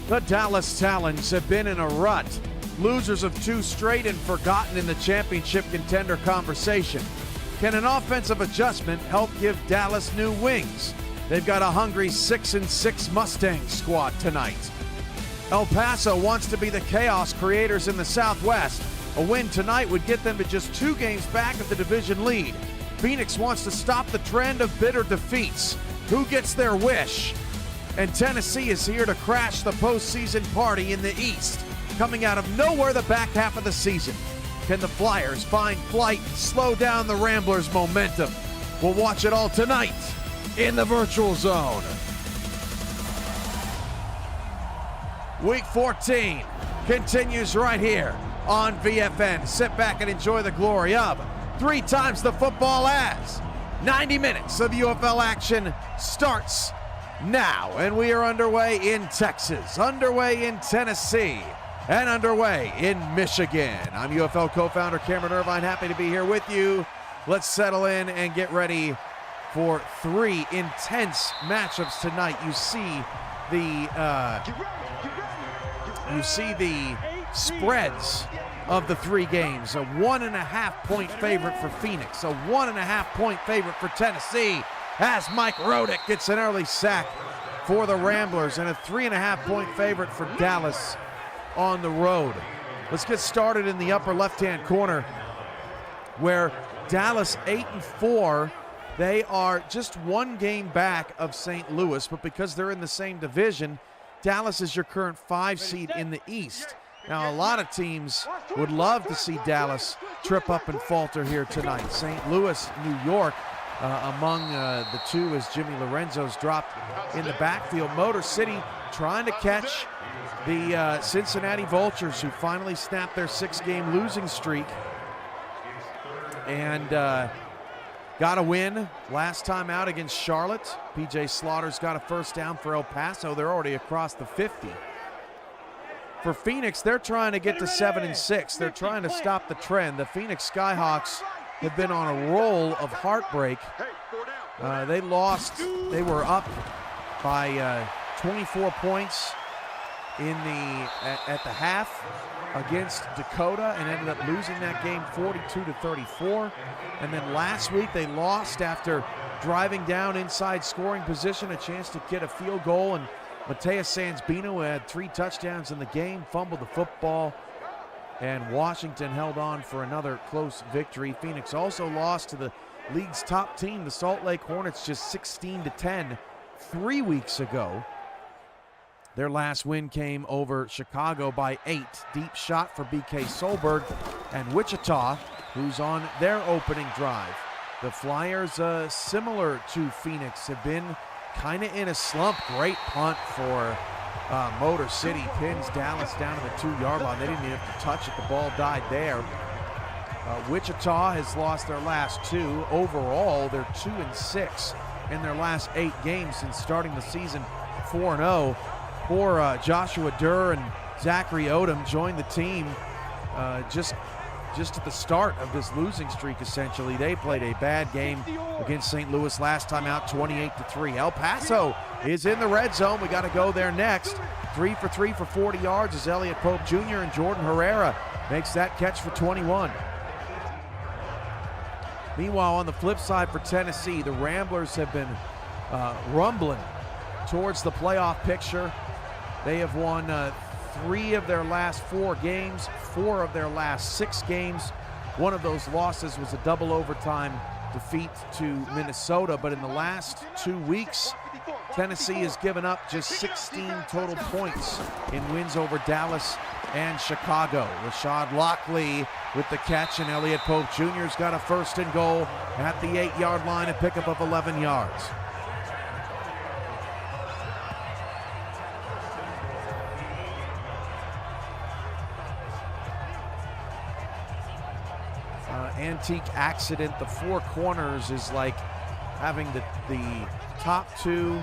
The Dallas Talons have been in a rut, losers of 2 straight and forgotten in the championship contender conversation. Can an offensive adjustment help give Dallas new wings? They've got a hungry 6-6 Mustang squad tonight. El Paso wants to be the chaos creators in the Southwest. A win tonight would get them to just 2 games back of the division lead. Phoenix wants to stop the trend of bitter defeats. Who gets their wish? And Tennessee is here to crash the postseason party in the East, coming out of nowhere the back half of the season. Can the Flyers find flight and slow down the Ramblers' momentum? We'll watch it all tonight in the Virtual Zone. Week 14 continues right here on VFN. Sit back and enjoy the glory of 3 times the football as 90 minutes of UFL action starts now, and we are underway in Texas, underway in Tennessee, and underway in Michigan. I'm UFL co-founder Cameron Irvine, happy to be here with you. Let's settle in and get ready for 3 intense matchups tonight. You see the spreads of the 3 games. A 1.5-point favorite for Phoenix, a 1.5-point favorite for Tennessee, as Mike Rodick gets an early sack for the Ramblers, and a 3.5-point favorite for Dallas on the road. Let's get started in the upper left-hand corner, where Dallas 8-4. They are just 1 game back of St. Louis, but because they're in the same division, Dallas is your current 5 seed in the East. Now, a lot of teams would love to see Dallas trip up and falter here tonight. St. Louis, New York, among the 2 as Jimmy Lorenzo's dropped in the backfield. Motor City trying to catch the Cincinnati Vultures, who finally snapped their 6-game losing streak and got a win last time out against Charlotte. PJ Slaughter's got a first down for El Paso. They're already across the 50. For Phoenix, they're trying to get to 7-6. They're trying to stop the trend. The Phoenix Skyhawks have been on a roll of heartbreak. They lost. They were up by 24 points at the half against Dakota and ended up losing that game 42-34. And then last week they lost after driving down inside scoring position, a chance to get a field goal, and Mateus Sansbino, who had 3 touchdowns in the game, fumbled the football, and Washington held on for another close victory. Phoenix also lost to the league's top team, the Salt Lake Hornets, just 16-10 3 weeks ago. Their last win came over Chicago by 8. Deep shot for BK Solberg and Wichita, who's on their opening drive. The Flyers, similar to Phoenix, have been kind of in a slump. Great punt for Motor City. Pins Dallas down to the 2-yard line. They didn't even have to touch it. The ball died there. Wichita has lost their last 2. Overall, they're 2-6 in their last 8 games since starting the season 4-0. Poor Joshua Durr and Zachary Odom joined the team just at the start of this losing streak, essentially. They played a bad game against St. Louis last time out, 28-3. El Paso is in the red zone. We got to go there next. 3 for 3 for 40 yards as Elliott Pope Jr. and Jordan Herrera makes that catch for 21. Meanwhile, on the flip side for Tennessee, the Ramblers have been rumbling towards the playoff picture. They have won 3 of their last 4 games, 4 of their last 6 games. One of those losses was a double overtime defeat to Minnesota, but in the last 2 weeks, Tennessee has given up just 16 total points in wins over Dallas and Chicago. Rashad Lockley with the catch, and Elliott Pope Jr.'s got a 1st and goal at the 8-yard line, a pickup of 11 yards. Antique accident. The 4 corners is like having the top 2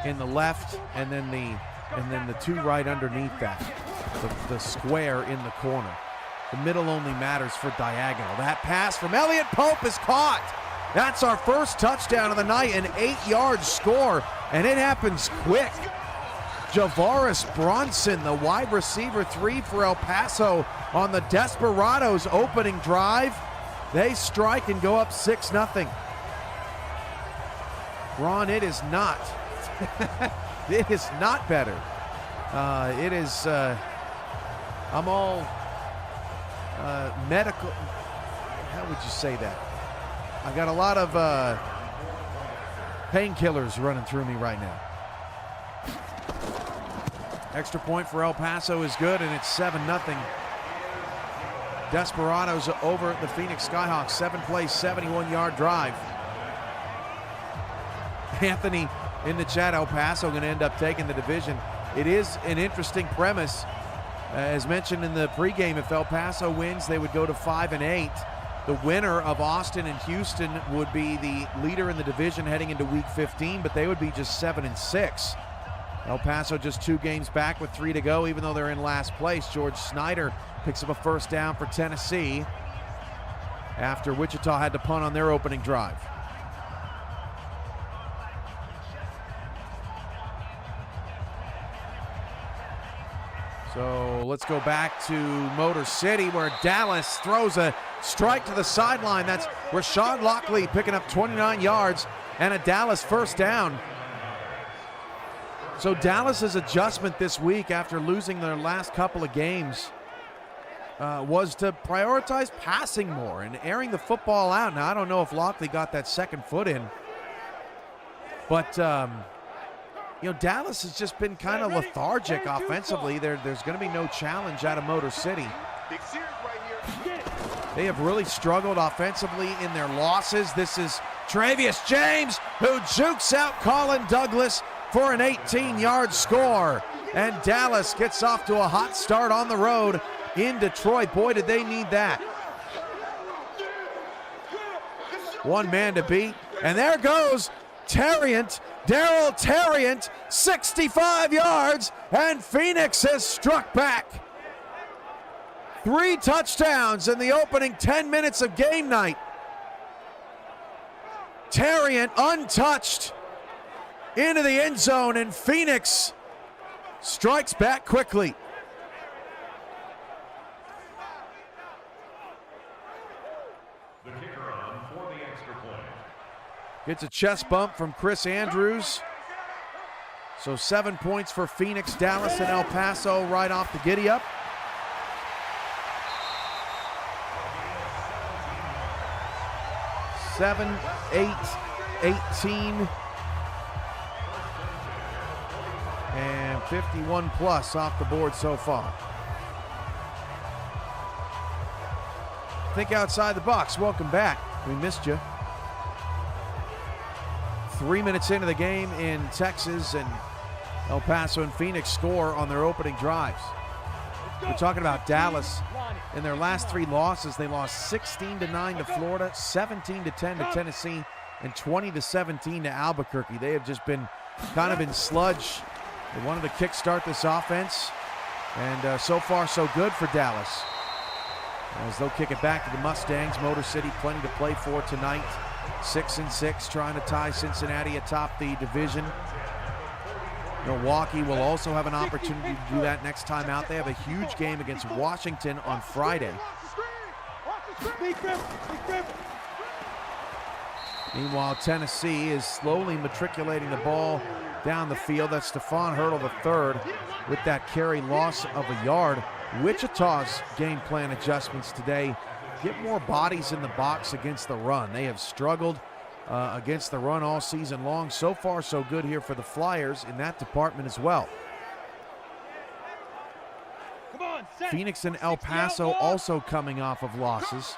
in the left and then the 2 right underneath that, the square in the corner. The middle only matters for diagonal. That pass from Elliott Pope is caught. That's our first touchdown of the night, an 8-yard score, and it happens quick. Javaris Bronson, the wide receiver 3 for El Paso on the Desperados opening drive. They strike and go up 6-0. Ron, it is not. It is not better. It is, I'm all medical. How would you say that? I got a lot of painkillers running through me right now. Extra point for El Paso is good, and it's 7-0. Desperados over the Phoenix Skyhawks. 7-play, 71-yard drive. Anthony in the chat, El Paso going to end up taking the division. It is an interesting premise. As mentioned in the pregame, if El Paso wins, they would go to 5-8. The winner of Austin and Houston would be the leader in the division heading into week 15, but they would be just 7-6. El Paso just 2 games back with 3 to go, even though they're in last place. George Snyder picks up a first down for Tennessee after Wichita had to punt on their opening drive. So let's go back to Motor City, where Dallas throws a strike to the sideline. That's Rashad Lockley picking up 29 yards and a Dallas first down. So Dallas's adjustment this week after losing their last couple of games was to prioritize passing more and airing the football out. Now, I don't know if Lockley got that second foot in, but you know, Dallas has just been kind of lethargic offensively. There's going to be no challenge out of Motor City. They have really struggled offensively in their losses. This is Travius James, who jukes out Colin Douglas for an 18-yard score. And Dallas gets off to a hot start on the road in Detroit. Boy, did they need that. One man to beat. And there goes Tarrant, Daryl Tarrant, 65 yards, and Phoenix has struck back. 3 touchdowns in the opening 10 minutes of game night. Tarrant untouched into the end zone, and Phoenix strikes back quickly. The kicker on for the extra point. Gets a chest bump from Chris Andrews. So 7 points for Phoenix, Dallas, and El Paso right off the giddy-up. Seven, 8, 18, and 51 plus off the board so far. Think outside the box. Welcome back. We missed you. 3 minutes into the game in Texas, and El Paso and Phoenix score on their opening drives. We're talking about Dallas. In their last 3 losses, they lost 16-9 to Florida, 17-10 to Tennessee, and 20-17 to Albuquerque. They have just been kind of in sludge. They wanted to kickstart this offense, and so far so good for Dallas, as they'll kick it back to the Mustangs. Motor City plenty to play for tonight. 6-6, trying to tie Cincinnati atop the division. Milwaukee will also have an opportunity to do that next time out. They have a huge game against Washington on Friday. Meanwhile, Tennessee is slowly matriculating the ball down the field. That's Stephon Hurdle III with that carry loss of a yard. Wichita's game plan adjustments today: get more bodies in the box against the run. They have struggled against the run all season long. So far, so good here for the Flyers in that department as well. Phoenix and El Paso also coming off of losses.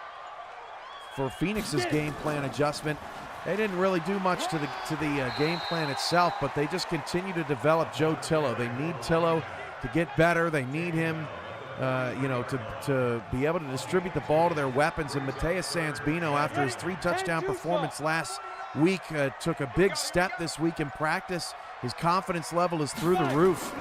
For Phoenix's game plan adjustment, they didn't really do much to the game plan itself, but they just continue to develop Joe Tillo. They need Tillo to get better. They need him to be able to distribute the ball to their weapons. And Mateus Sansbino, after his 3-touchdown performance last week, took a big step this week in practice. His confidence level is through the roof.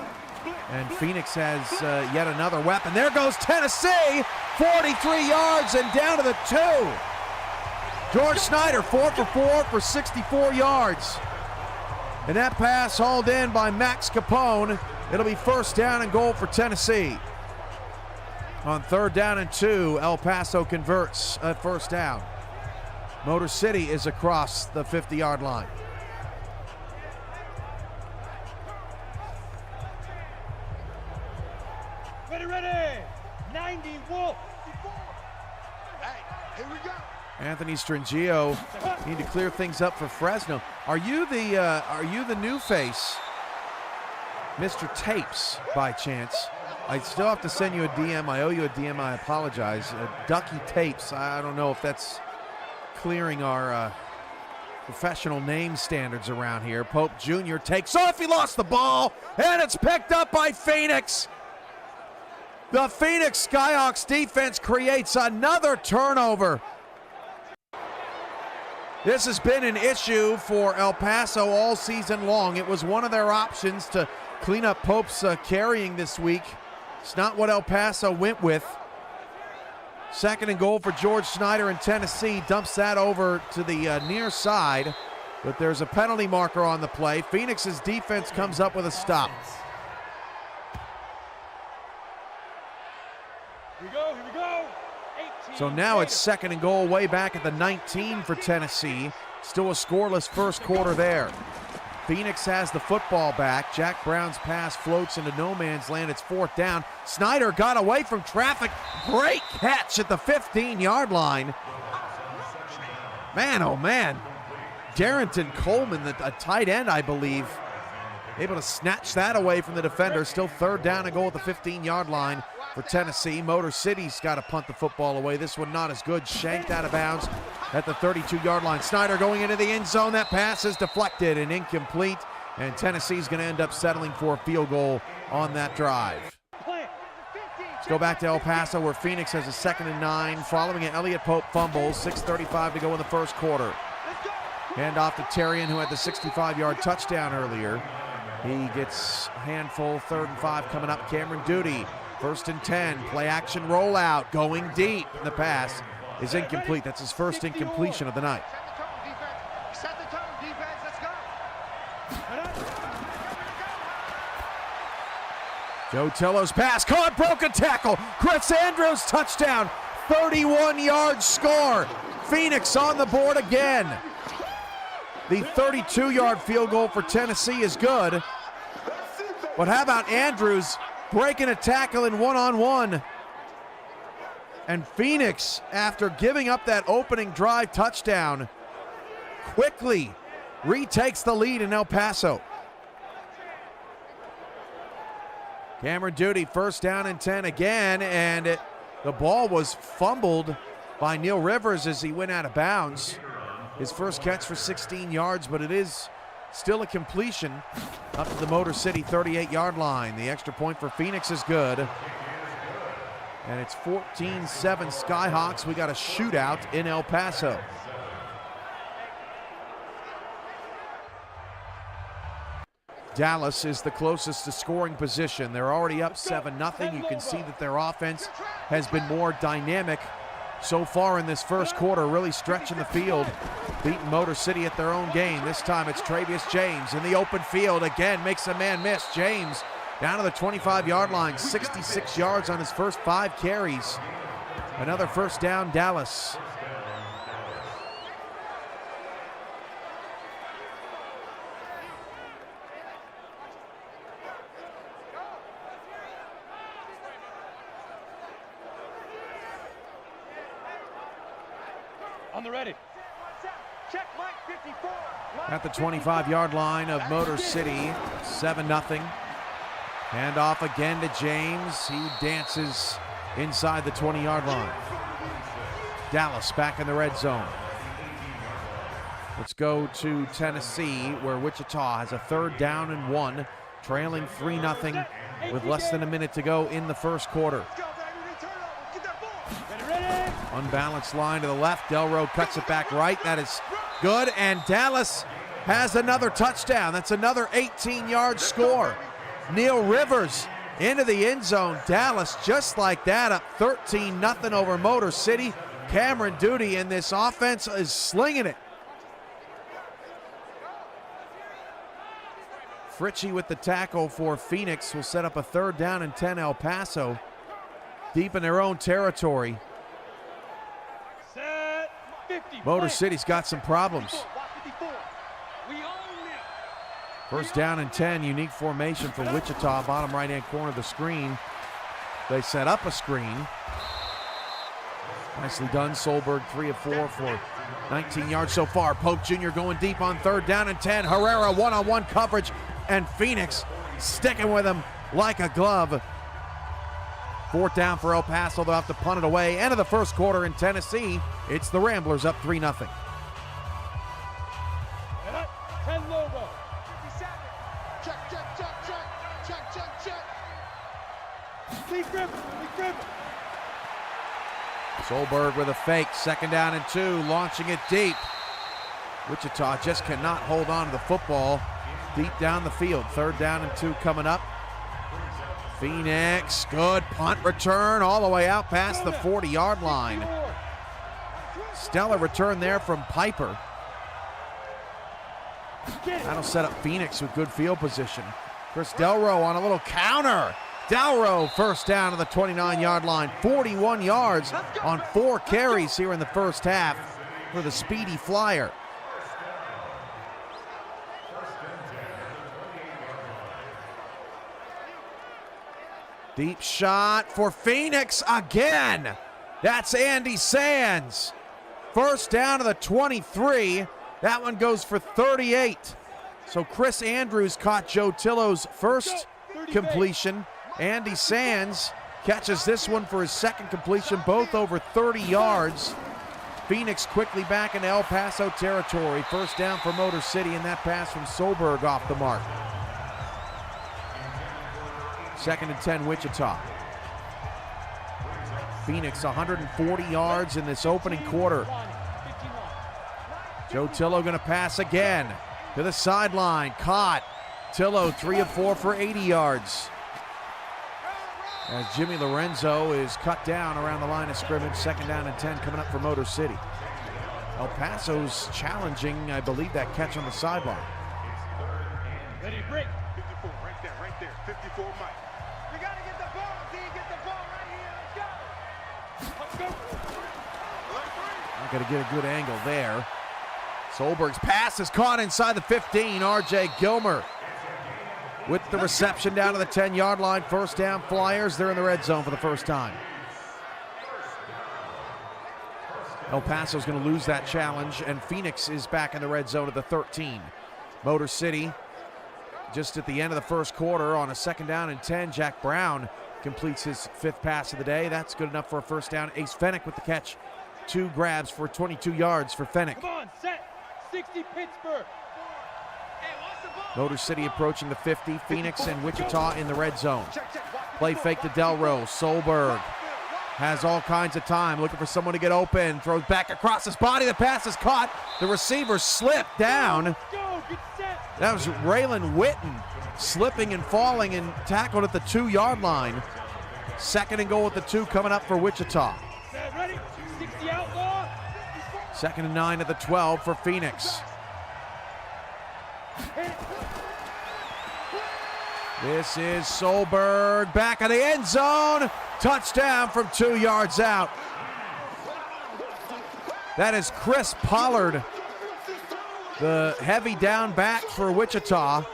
And Phoenix has yet another weapon. There goes Tennessee, 43 yards and down to the 2. George Snyder, 4 for 4 for 64 yards. And that pass hauled in by Max Capone. It'll be first down and goal for Tennessee. On 3rd down and 2, El Paso converts a first down. Motor City is across the 50-yard line. Ready, 90 Wolf. Hey, here we go. Anthony Strangio need to clear things up for Fresno. Are you the new face, Mr. Tapes, by chance? I still have to send you a DM. I owe you a DM. I apologize. Ducky Tapes. I don't know if that's clearing our professional name standards around here. Pope Jr. takes off. He lost the ball, and it's picked up by Phoenix. The Phoenix Skyhawks defense creates another turnover. This has been an issue for El Paso all season long. It was one of their options to clean up Pope's carrying this week. It's not what El Paso went with. 2nd and goal for George Snyder in Tennessee. Dumps that over to the near side, but there's a penalty marker on the play. Phoenix's defense comes up with a stop. Here we go. So now it's 2nd and goal way back at the 19 for Tennessee. Still a scoreless first quarter there. Phoenix has the football back. Jack Brown's pass floats into no man's land. It's 4th down. Snyder got away from traffic. Great catch at the 15-yard line. Man, oh man. Darrington Coleman, a tight end, I believe, able to snatch that away from the defender. Still 3rd down and goal at the 15-yard line for Tennessee. Motor City's got to punt the football away. This one not as good. Shanked out of bounds at the 32-yard line. Snyder going into the end zone. That pass is deflected and incomplete. And Tennessee's going to end up settling for a field goal on that drive. Let's go back to El Paso where Phoenix has a 2nd and 9 following an Elliott Pope fumble. 6:35 to go in the first quarter. Hand off to Terrian, who had the 65-yard touchdown earlier. He gets a handful. 3rd and 5 coming up. Cameron Duty. 1st and 10, play action rollout, going deep. The pass is incomplete. That's his first incompletion of the night. Set the tone, defense. Let's go. Joe Tillo's pass caught, broken tackle. Chris Andrews touchdown, 31-yard score. Phoenix on the board again. The 32-yard field goal for Tennessee is good. But how about Andrews breaking a tackle in one-on-one? And Phoenix, after giving up that opening drive touchdown, quickly retakes the lead in El Paso. Cameron Duty, 1st down and 10 again, and the ball was fumbled by Neil Rivers as he went out of bounds. His first catch for 16 yards, but it is still a completion up to the Motor City 38-yard line. The extra point for Phoenix is good. And it's 14-7 Skyhawks. We got a shootout in El Paso. Dallas is the closest to scoring position. They're already up 7-0. You can see that their offense has been more dynamic so far in this first quarter, really stretching the field, beating Motor City at their own game. This time it's Travius James in the open field. Again, makes a man miss. James down to the 25-yard line, 66 yards on his first 5 carries. Another first down, Dallas. On the ready. Check Mike 54. At the 25-yard line of Motor City, 7-0. Hand off again to James. He dances inside the 20-yard line. Dallas back in the red zone. Let's go to Tennessee, where Wichita has a 3rd down and 1, trailing 3-0 with less than a minute to go in the first quarter. Unbalanced line to the left. Delro cuts it back right. That is good. And Dallas has another touchdown. That's another 18-yard score. Neil Rivers into the end zone. Dallas just like that, up 13-0 over Motor City. Cameron Duty in this offense is slinging it. Fritchie with the tackle for Phoenix will set up a 3rd down and 10 El Paso. Deep in their own territory. Set 50. Motor City's got some problems. We own it. 1st down and 10, unique formation for Wichita, bottom right-hand corner of the screen. They set up a screen. Nicely done. Solberg 3 of 4 for 19 yards so far. Pope Jr. going deep on 3rd down and 10. Herrera one-on-one coverage, and Phoenix sticking with him like a glove. 4th down for El Paso. They'll have to punt it away. End of the 1st quarter in Tennessee. It's the Ramblers up 3-0. 10 Lobo. 57. Check, check, check, check. Check, check, check. Lee Griffin. Lee Griffin. Solberg with a fake. 2nd down and 2. Launching it deep. Wichita just cannot hold on to the football deep down the field. 3rd down and 2 coming up. Phoenix, good punt return all the way out past the 40-yard line. Stellar return there from Piper. That'll set up Phoenix with good field position. Chris Delro on a little counter. Delro 1st down to the 29-yard line. 41 yards on 4 carries here in the 1st half for the speedy Flyer. Deep shot for Phoenix again. That's Andy Sands. 1st down to the 23. That one goes for 38. So Chris Andrews caught Joe Tillo's 1st completion. Andy Sands catches this one for his 2nd completion, both over 30 yards. Phoenix quickly back into El Paso territory. 1st down for Motor City, and that pass from Solberg off the mark. 2nd and 10, Wichita. Phoenix 140 yards in this opening quarter. Joe Tillo going to pass again to the sideline. Caught. Tillo 3 of 4 for 80 yards. As Jimmy Lorenzo is cut down around the line of scrimmage. 2nd down and 10 coming up for Motor City. El Paso's challenging, I believe, that catch on the sideline. Ready, break. 54, right there. 54, Mike. We got to get the ball, D. Get the ball right here. Let's go. Not going to get a good angle there. Solberg's pass is caught inside the 15. R.J. Gilmer with the reception down to the 10-yard line. 1st down, Flyers. They're in the red zone for the 1st time. El Paso's going to lose that challenge, and Phoenix is back in the red zone at the 13. Motor City just at the end of the 1st quarter on a 2nd down and 10. Jack Brown completes his 5th pass of the day. That's good enough for a 1st down. Ace Fennick with the catch. 2 grabs for 22 yards for Fennick. Come on, set. 60 Pittsburgh. Motor City approaching the 50. Phoenix and Wichita in the red zone. Play fake to Delro. Solberg has all kinds of time, looking for someone to get open. Throws back across his body. The pass is caught. The receiver slipped down. That was Raylan Witten slipping and falling and tackled at the 2-yard line. 2nd and goal at the 2 coming up for Wichita. Ready? 60 outlaw. 2nd and 9 at the 12 for Phoenix. This is Solberg back of the end zone. Touchdown from 2 yards out. That is Chris Pollard, the heavy down back for Wichita.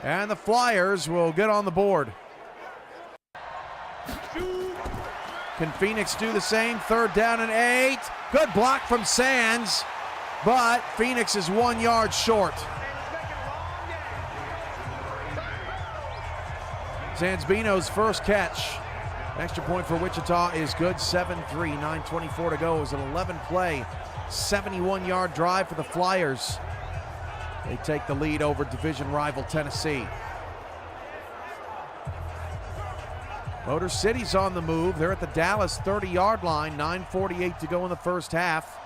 And the Flyers will get on the board. Can Phoenix do the same? 3rd down and 8. Good block from Sands, but Phoenix is 1 yard short. Zansbino's 1st catch. Extra point for Wichita is good. 7-3, 9:24 to go. It was an 11-play, 71-yard drive for the Flyers. They take the lead over division rival Tennessee. Motor City's on the move. They're at the Dallas 30-yard line. 9:48 to go in the 1st half.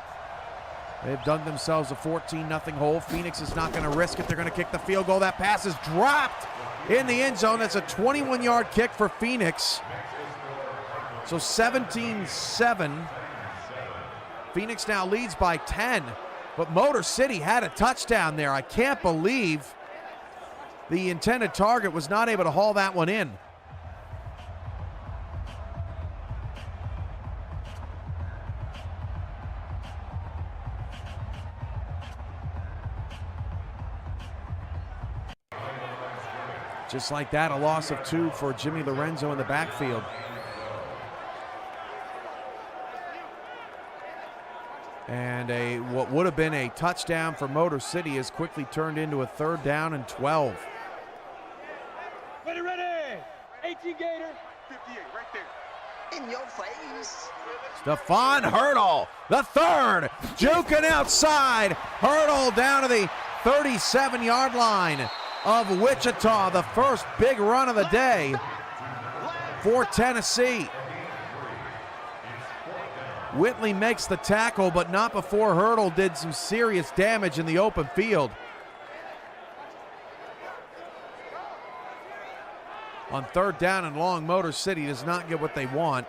They've dug themselves a 14-0 hole. Phoenix is not going to risk it. They're going to kick the field goal. That pass is dropped in the end zone. That's a 21-yard kick for Phoenix. So 17-7. Phoenix now leads by 10. But Motor City had a touchdown there. I can't believe the intended target was not able to haul that one in. Just like that, a loss of 2 for Jimmy Lorenzo in the backfield. And what would have been a touchdown for Motor City has quickly turned into a 3rd down and 12. Ready, ready. 18 Gator. 58, right there. In your face. Stephon Hurdle, the 3rd, juking outside. Hurdle down to the 37-yard line of Wichita, the first big run of the day for Tennessee. Whitley makes the tackle, but not before Hurdle did some serious damage in the open field. On 3rd down and long, Motor City does not get what they want.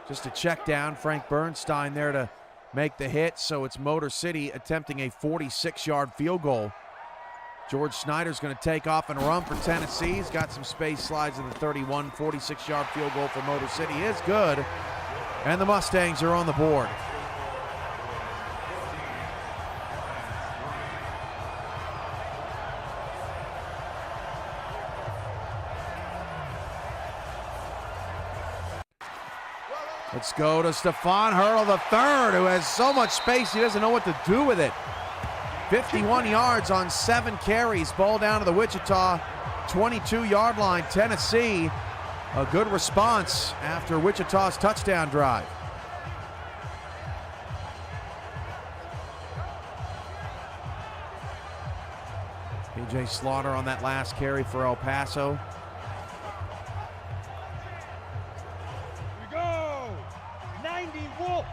Just a check down, Frank Bernstein there to make the hit, so it's Motor City attempting a 46-yard field goal. George Snyder's going to take off and run for Tennessee. He's got some space, slides to the 31, 46-yard field goal for Motor City is good. And the Mustangs are on the board. Let's go to Stephon Hurdle, the 3rd, who has so much space he doesn't know what to do with it. 51 yards on 7 carries. Ball down to the Wichita 22-yard line. Tennessee, a good response after Wichita's touchdown drive. PJ Slaughter on that last carry for El Paso. Here we go. 90 Wolf.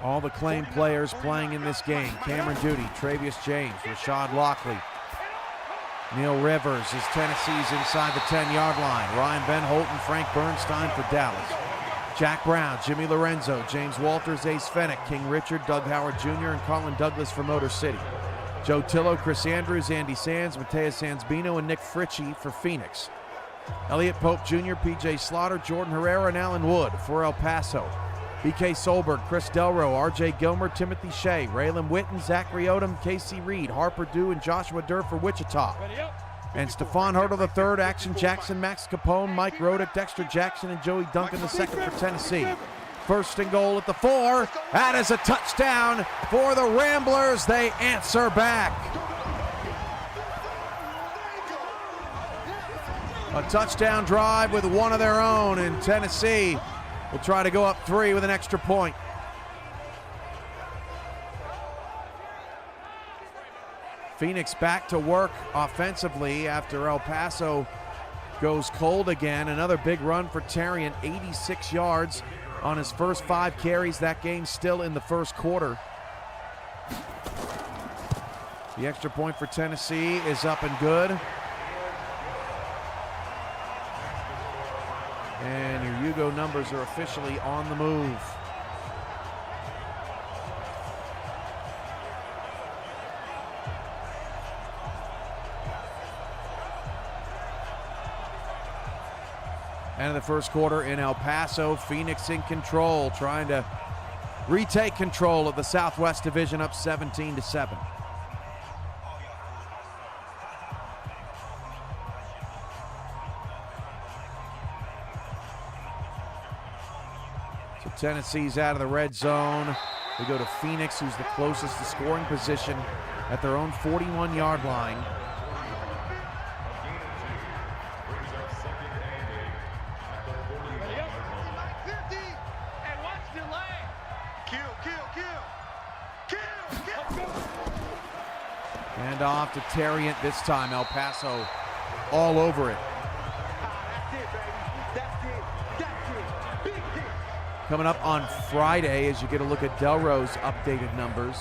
All the claimed players playing in this game. Cameron Duty, Travius James, Rashad Lockley, Neil Rivers as Tennessee's inside the 10-yard line. Ryan Van Holten, Frank Bernstein for Dallas. Jack Brown, Jimmy Lorenzo, James Walters, Ace Fennick, King Richard, Doug Howard Jr., and Colin Douglas for Motor City. Joe Tillo, Chris Andrews, Andy Sands, Mateus Sansbino, and Nick Fritchie for Phoenix. Elliott Pope Jr., PJ Slaughter, Jordan Herrera, and Alan Wood for El Paso. BK Solberg, Chris Delro, RJ Gilmer, Timothy Shea, Raylan Witten, Zachary Odom, Casey Reed, Harper Dew, and Joshua Durr for Wichita. And Stephon Hurdle the 3rd, Action Jackson, Max Capone, Mike Rodick, Dexter Jackson, and Joey Duncan the 2nd for Tennessee. 1st and goal at the 4. That is a touchdown for the Ramblers. They answer back. A touchdown drive with one of their own, and Tennessee will try to go up 3 with an extra point. Phoenix back to work offensively after El Paso goes cold again. Another big run for Tarian, 86 yards on his first 5 carries. That game still in the first quarter. The extra point for Tennessee is up and good. And your Yugo numbers are officially on the move. End of the first quarter in El Paso. Phoenix in control, trying to retake control of the Southwest Division, up 17-7. So Tennessee's out of the red zone. We go to Phoenix, who's the closest to scoring position at their own 41-yard line. And off to Tariant this time. El Paso all over it. Coming up on Friday, as you get a look at Delro's updated numbers,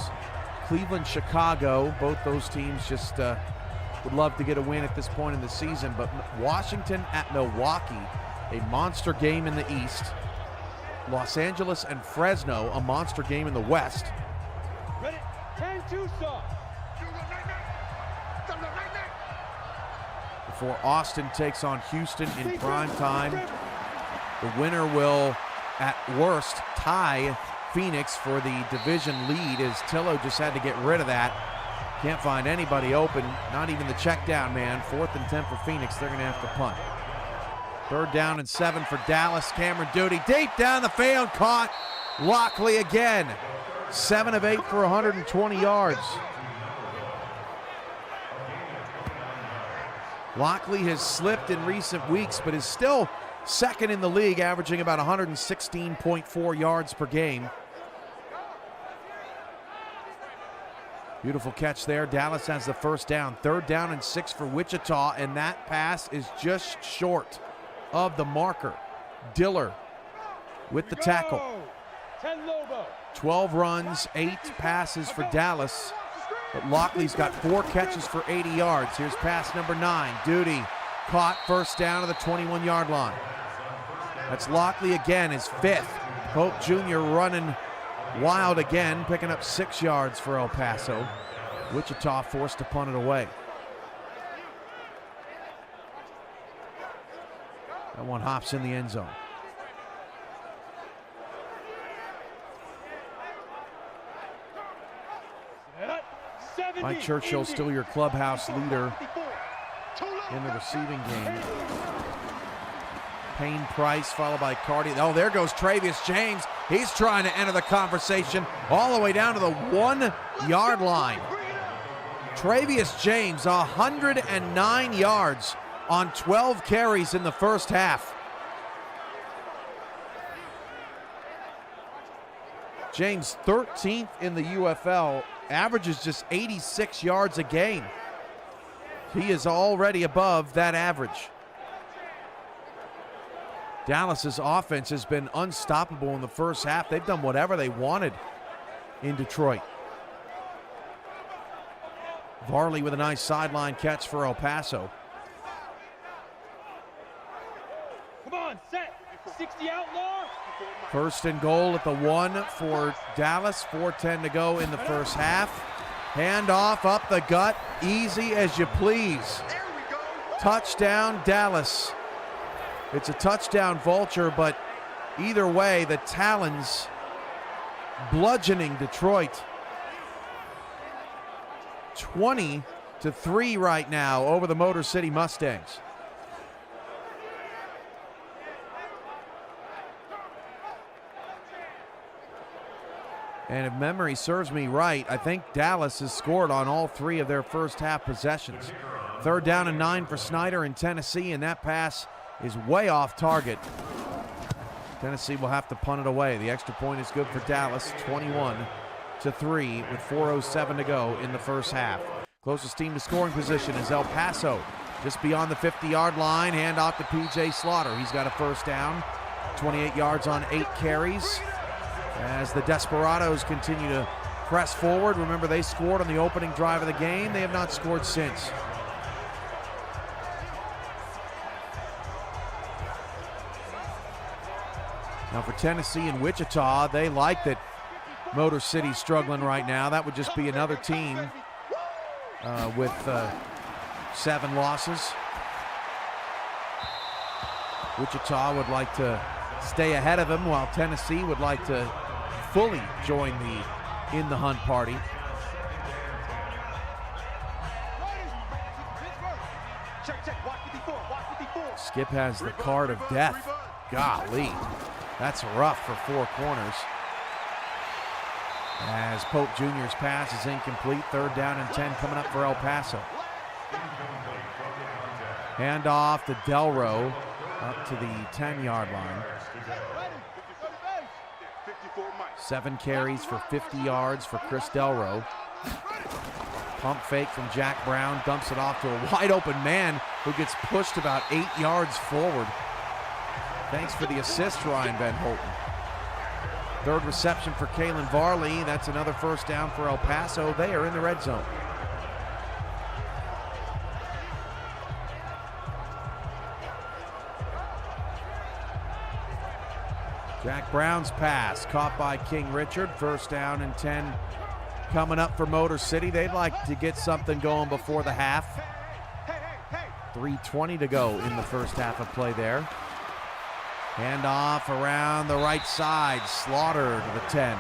Cleveland, Chicago, both those teams just would love to get a win at this point in the season, but Washington at Milwaukee, a monster game in the East. Los Angeles and Fresno, a monster game in the West. Ready? 10 Tucson. Before Austin takes on Houston in prime time. The winner will, at worst, tie Phoenix for the division lead, as Tillo just had to get rid of that. Can't find anybody open, not even the check down man. 4th and 10 for Phoenix. They're going to have to punt. 3rd down and 7 for Dallas. Cameron Duty deep down the field, caught. Lockley again. 7 of 8 for 120 yards. Lockley has slipped in recent weeks, but is still second in the league, averaging about 116.4 yards per game. Beautiful catch there. Dallas has the 1st down. 3rd down and 6 for Wichita, and that pass is just short of the marker. Diller with the tackle. 10 Lobo. 12 runs, 8 passes for Dallas, but Lockley's got 4 catches for 80 yards. Here's pass number 9. Duty caught, 1st down to the 21-yard line. That's Lockley again, his 5th. Pope Jr. running wild again, picking up 6 yards for El Paso. Wichita forced to punt it away. That one hops in the end zone. Mike Churchill still your clubhouse leader in the receiving game. Payne Price followed by Cardi. Oh, there goes Travius James. He's trying to enter the conversation all the way down to the 1-yard line. Travius James, 109 yards on 12 carries in the first half. James, 13th in the UFL, averages just 86 yards a game. He is already above that average. Dallas's offense has been unstoppable in the first half. They've done whatever they wanted in Detroit. Varley with a nice sideline catch for El Paso. Come on, set. 60 outlaw. 1st and goal at the 1 for Dallas. 4:10 to go in the first half. Hand off up the gut, easy as you please. Touchdown Dallas. It's a touchdown vulture, but either way, the Talons bludgeoning Detroit. 20-3 right now over the Motor City Mustangs. And if memory serves me right, I think Dallas has scored on all 3 of their first half possessions. 3rd down and 9 for Snyder in Tennessee, and that pass is way off target. Tennessee will have to punt it away. The extra point is good for Dallas, 21-3 with 4:07 to go in the first half. Closest team to scoring position is El Paso, just beyond the 50-yard line. Hand off to P.J. Slaughter. He's got a 1st down, 28 yards on 8 carries. As the Desperados continue to press forward. Remember, they scored on the opening drive of the game. They have not scored since. Now for Tennessee and Wichita, they like that Motor City's struggling right now. That would just be another team with 7 losses. Wichita would like to stay ahead of them, while Tennessee would like to fully join in the hunt party. Skip has the card of death. Golly, that's rough for 4 corners. As Pope Jr.'s pass is incomplete. 3rd down and 10 coming up for El Paso. Hand off to Delro up to the 10-yard line. 7 carries for 50 yards for Chris Delro. Pump fake from Jack Brown, dumps it off to a wide open man who gets pushed about 8 yards forward. Thanks for the assist, Ryan Van Holten. 3rd reception for Kalen Varley. That's another 1st down for El Paso. They are in the red zone. Jack Brown's pass caught by King Richard. First down and 10 coming up for Motor City. They'd like to get something going before the half. 3:20 to go in the first half of play there. Handoff around the right side. Slaughter to the 10.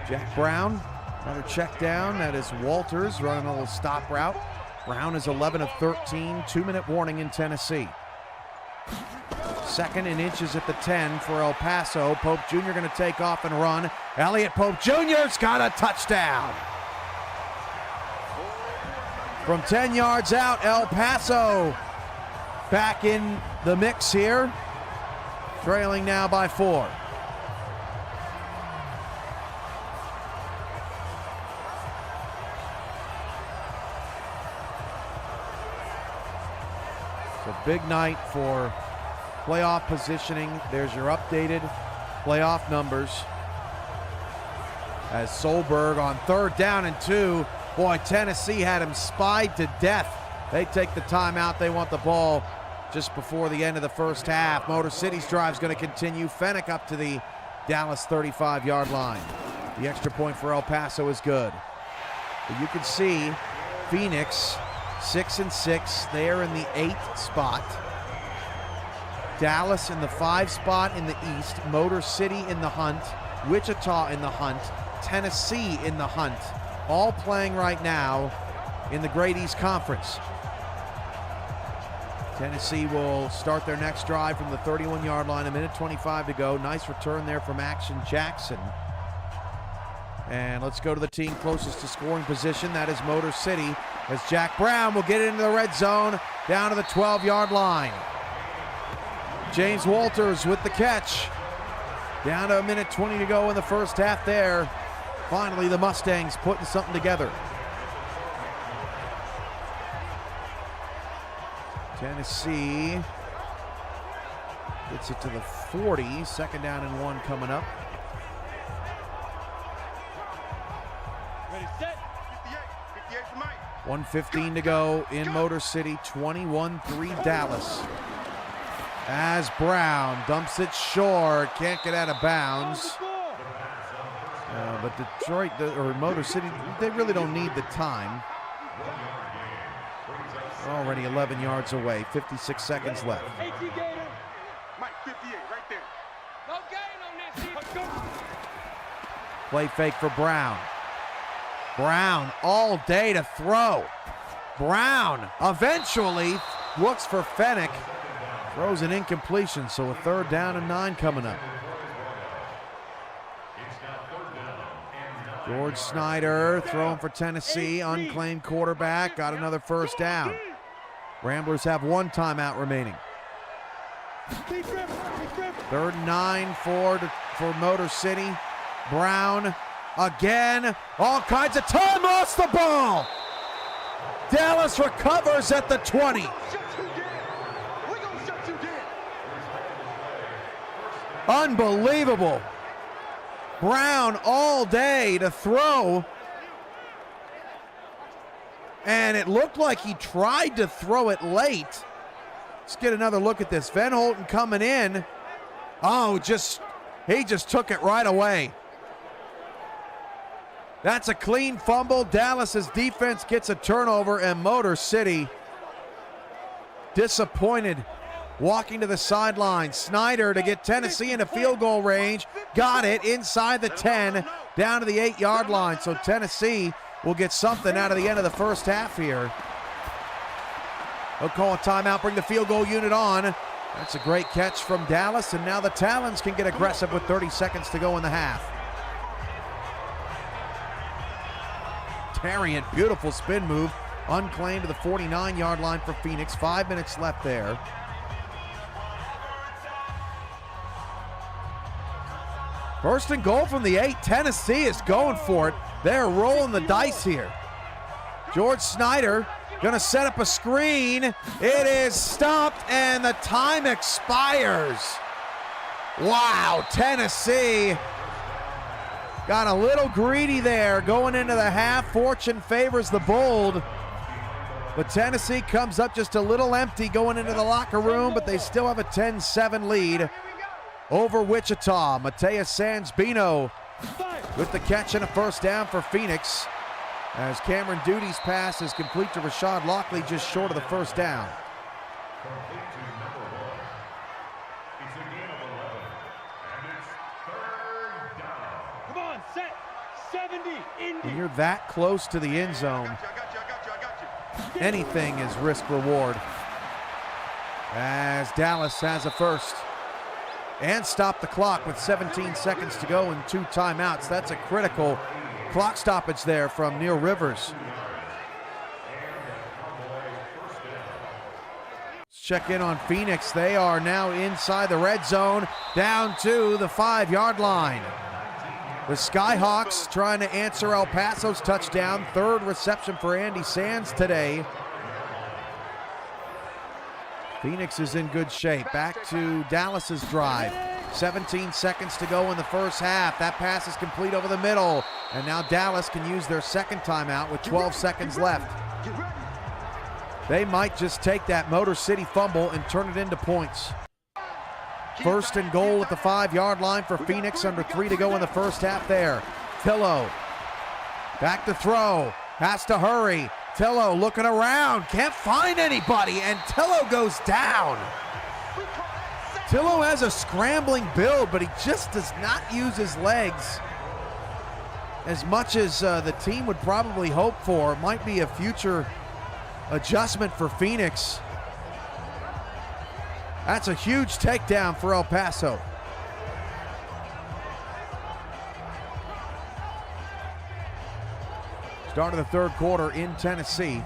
Jack Brown, another check down. That is Walters running a little stop route. Brown is 11 of 13. 2-minute warning in Tennessee. Second and inches at the 10 for El Paso. Pope Jr. going to take off and run. Elliott Pope Jr.'s got a touchdown. From 10 yards out, El Paso back in the mix here. Trailing now by 4. It's a big night for playoff positioning. There's your updated playoff numbers. As Solberg on 3rd down and 2. Boy, Tennessee had him spied to death. They take the timeout. They want the ball just before the end of the first half. Motor City's drive's going to continue. Fennick up to the Dallas 35-yard line. The extra point for El Paso is good. But you can see Phoenix 6-6. They're in the 8th spot. Dallas in the 5 spot in the East. Motor City in the hunt. Wichita in the hunt. Tennessee in the hunt. All playing right now in the Great East Conference. Tennessee will start their next drive from the 31-yard line. 1:25 to go. Nice return there from Action Jackson. And let's go to the team closest to scoring position. That is Motor City, as Jack Brown will get into the red zone down to the 12-yard line. James Walters with the catch. Down to 1:20 to go in the first half there. Finally, the Mustangs putting something together. Tennessee gets it to the 40. 2nd down and 1 coming up. Ready, set. 58 for Mike. 1:15 to go in Motor City. 21-3 Dallas. As Brown dumps it short, can't get out of bounds. But Detroit, or Motor City, they really don't need the time. They're already 11 yards away, 56 seconds left. AT Gator. Mike, 58, right there. No gain on this. Let's go. Play fake for Brown. Brown all day to throw. Brown eventually looks for Fennick. Throws an incompletion, so a 3rd down and 9 coming up. George Snyder throwing for Tennessee, unclaimed quarterback, got another first down. Ramblers have 1 timeout remaining. 3rd and 9 for Motor City. Brown again, all kinds of time, lost the ball. Dallas recovers at the 20. Unbelievable. Brown all day to throw. And it looked like he tried to throw it late. Let's get another look at this. Van Holten coming in. Oh, he just took it right away. That's a clean fumble. Dallas's defense gets a turnover, and Motor City disappointed. Walking to the sideline, Snyder to get Tennessee into field goal range. Got it inside the 10, down to the 8-yard line. So Tennessee will get something out of the end of the first half here. They'll call a timeout, bring the field goal unit on. That's a great catch from Dallas, and now the Talons can get aggressive with 30 seconds to go in the half. Tariant, beautiful spin move, unclaimed to the 49-yard line for Phoenix. 5 minutes left there. First and goal from the 8. Tennessee is going for it. They're rolling the dice here. George Snyder gonna set up a screen. It is stopped and the time expires. Wow, Tennessee got a little greedy there going into the half. Fortune favors the bold. But Tennessee comes up just a little empty going into the locker room, but they still have a 10-7 lead over Wichita. Mateus Sansbino with the catch and a first down for Phoenix, as Cameron Duty's pass is complete to Rashad Lockley, just short of the first down. Complete to number 1. It's a gain of 11, and it's 3rd down. Come on, set. 70, Indy. When you're that close to the end zone, anything is risk reward. As Dallas has a first and stop the clock with 17 seconds to go and 2 timeouts. That's a critical clock stoppage there from Neil Rivers. Let's check in on Phoenix. They are now inside the red zone, down to the 5-yard line. The Skyhawks trying to answer El Paso's touchdown. 3rd reception for Andy Sands today. Phoenix is in good shape. Back to Dallas's drive. 17 seconds to go in the first half. That pass is complete over the middle. And now Dallas can use their second timeout with 12 seconds left. They might just take that Motor City fumble and turn it into points. 1st and goal at the 5-yard line for Phoenix, under 3 to go in the first half there. Tillo back to throw, has to hurry. Tillo looking around, can't find anybody, and Tillo goes down. Tillo has a scrambling build, but he just does not use his legs as much as the team would probably hope for. Might be a future adjustment for Phoenix. That's a huge takedown for El Paso. Start of the 3rd quarter in Tennessee.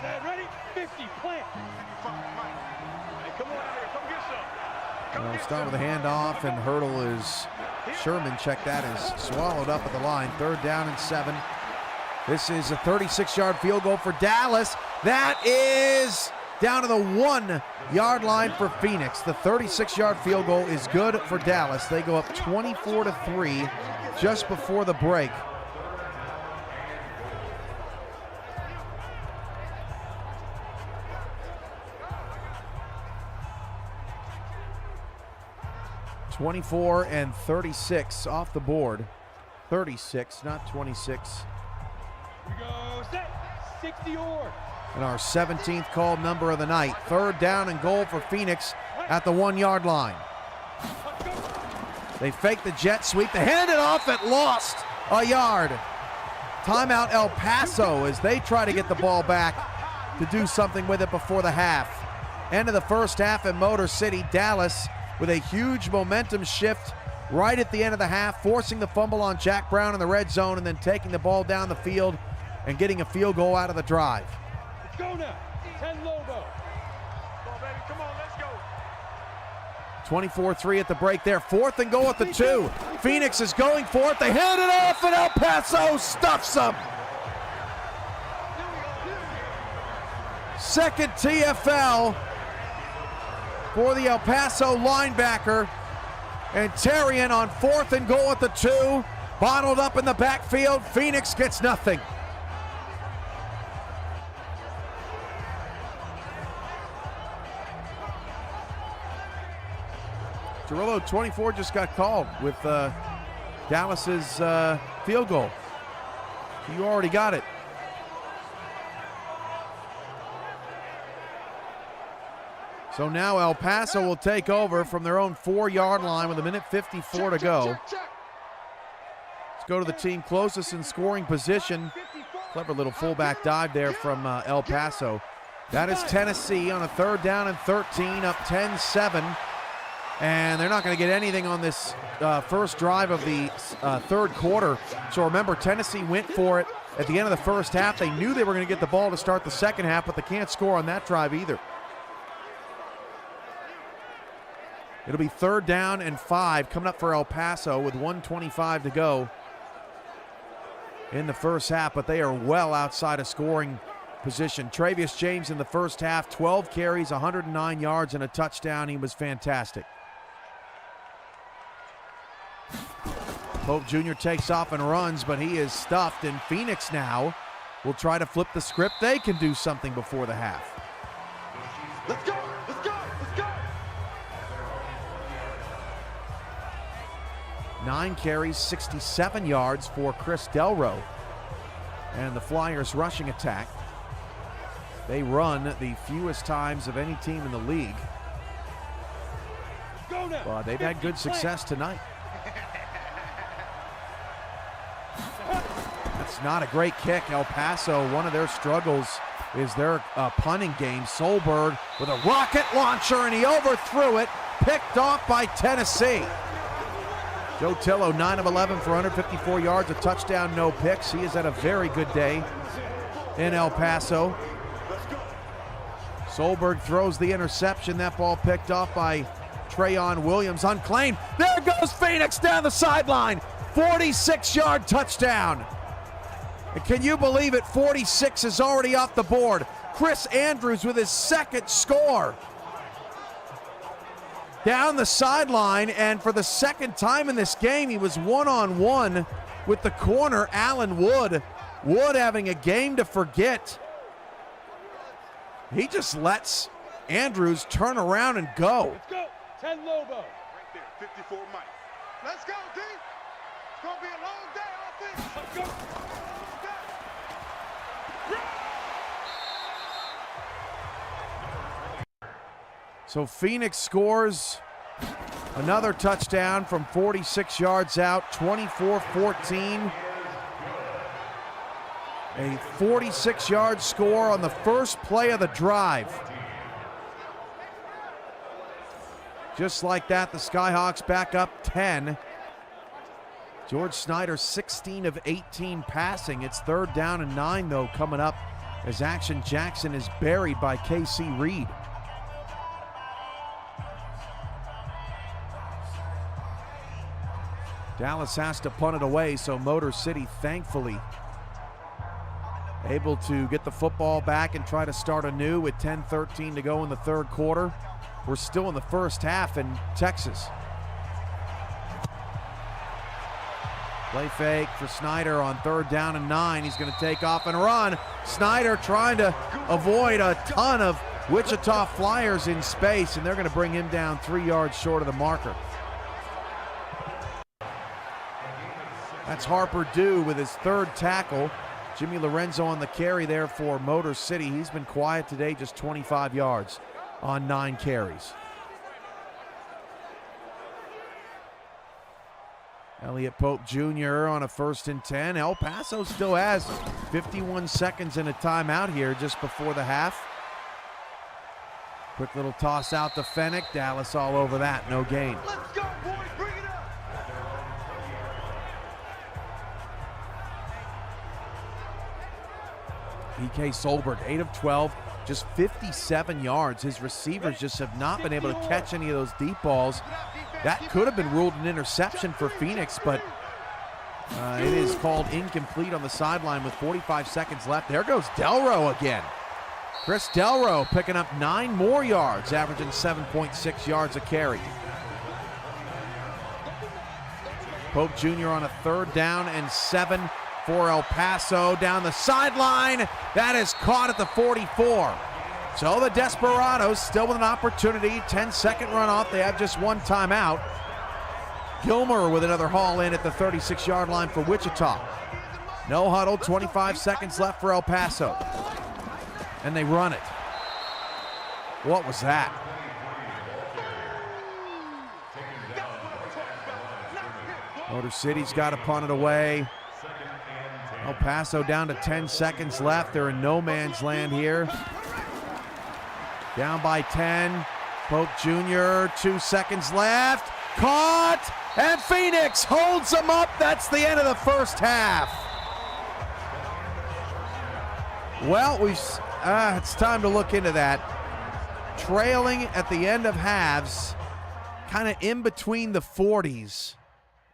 Set, ready, 50, plant. Hey, come on out here, come get some. We'll start with a handoff, and hurdle is Sherman. Check that, is swallowed up at the line. 3rd down and 7. This is a 36-yard field goal for Dallas. That is down to the 1-yard line for Phoenix. The 36-yard field goal is good for Dallas. They go up 24-3 just before the break. (24 and 36 off the board. 36, not 26. We go, set, 60 or. And our 17th called number of the night. 3rd down and goal for Phoenix at the 1-yard line. They fake the jet sweep. They hand it off at lost a yard. Timeout El Paso as they try to get the ball back to do something with it before the half. End of the first half in Motor City. Dallas with a huge momentum shift right at the end of the half, forcing the fumble on Jack Brown in the red zone and then taking the ball down the field and getting a field goal out of the drive. Let's go now. 10 Lobo. Come on, baby. Come on, let's go. 24-3 at the break there. 4th and goal at the 2. Phoenix is going for it. They hand it off, and El Paso stuffs them. 2nd TFL for the El Paso linebacker. And Terrian on 4th and goal at the 2. Bottled up in the backfield. Phoenix gets nothing. Cirillo 24 just got called with Dallas's field goal. You already got it. So now El Paso will take over from their own 4-yard line with 1:54 to go. Let's go to the team closest in scoring position. Clever little fullback dive there from El Paso. That is Tennessee on a 3rd down and 13, up 10-7. And they're not going to get anything on this first drive of the 3rd quarter. So remember, Tennessee went for it at the end of the first half. They knew they were going to get the ball to start the second half, but they can't score on that drive either. It'll be 3rd down and 5 coming up for El Paso with 1:25 to go in the first half, but they are well outside of scoring position. Travius James in the first half, 12 carries, 109 yards, and a touchdown. He was fantastic. Pope Jr. takes off and runs, but he is stuffed, and Phoenix now will try to flip the script. They can do something before the half. Let's go. Let's go. Let's go. 9 carries, 67 yards for Chris Delro. And the Flyers rushing attack. They run the fewest times of any team in the league. Go now. But they've had good success tonight. That's not a great kick. El Paso, one of their struggles is their punting game. Solberg with a rocket launcher, and he overthrew it. Picked off by Tennessee. Joe Tillo, 9 of 11 for 154 yards, a touchdown, no picks. He is at a very good day in El Paso. Solberg throws the interception. That ball picked off by Trayon Williams, unclaimed. There goes Phoenix down the sideline. 46-yard touchdown. And can you believe it? 46 is already off the board. Chris Andrews with his second score. Down the sideline, and for the second time in this game, he was one-on-one with the corner, Allen Wood. Wood having a game to forget. He just lets Andrews turn around and go. Let's go. 10 Lobo. Right there, 54 Mike. Let's go, D. It's going to be a long day offense. Let's go. So Phoenix scores another touchdown from 46 yards out, 24-14. A 46-yard score on the first play of the drive. Just like that, the Skyhawks back up 10. George Snyder, 16 of 18 passing. It's 3rd down and 9, though, coming up as Action Jackson is buried by KC Reed. Dallas has to punt it away, so Motor City thankfully able to get the football back and try to start anew with 10-13 to go in the 3rd quarter. We're still in the first half in Texas. Play fake for Snyder on 3rd down and 9. He's going to take off and run. Snyder trying to avoid a ton of Wichita Flyers in space, and they're going to bring him down 3 yards short of the marker. That's Harper Dew with his 3rd tackle. Jimmy Lorenzo on the carry there for Motor City. He's been quiet today, just 25 yards on 9 carries. Elliott Pope Jr. on a 1st and 10. El Paso still has 51 seconds in a timeout here just before the half. Quick little toss out to Fennick. Dallas all over that, no gain. Let's go, boys. Bring it up. PK Solberg, 8 of 12, just 57 yards. His receivers just have not been able to catch any of those deep balls. That could have been ruled an interception for Phoenix, but it is called incomplete on the sideline with 45 seconds left. There goes Delro again. Chris Delro picking up 9 more yards, averaging 7.6 yards a carry. Pope Jr. on a 3rd down and 7 for El Paso down the sideline. That is caught at the 44. So the Desperados still with an opportunity. 10-second runoff. They have just 1 timeout. Gilmer with another haul in at the 36-yard line for Wichita. No huddle, 25 seconds left for El Paso. And they run it. What was that? Motor City's got to punt it away. El Paso down to 10 seconds left. They're in no man's land here. Down by 10. Pope Jr., 2 seconds left. Caught! And Phoenix holds them up. That's the end of the first half. Well, it's time to look into that. Trailing at the end of halves, kind of in between the 40s.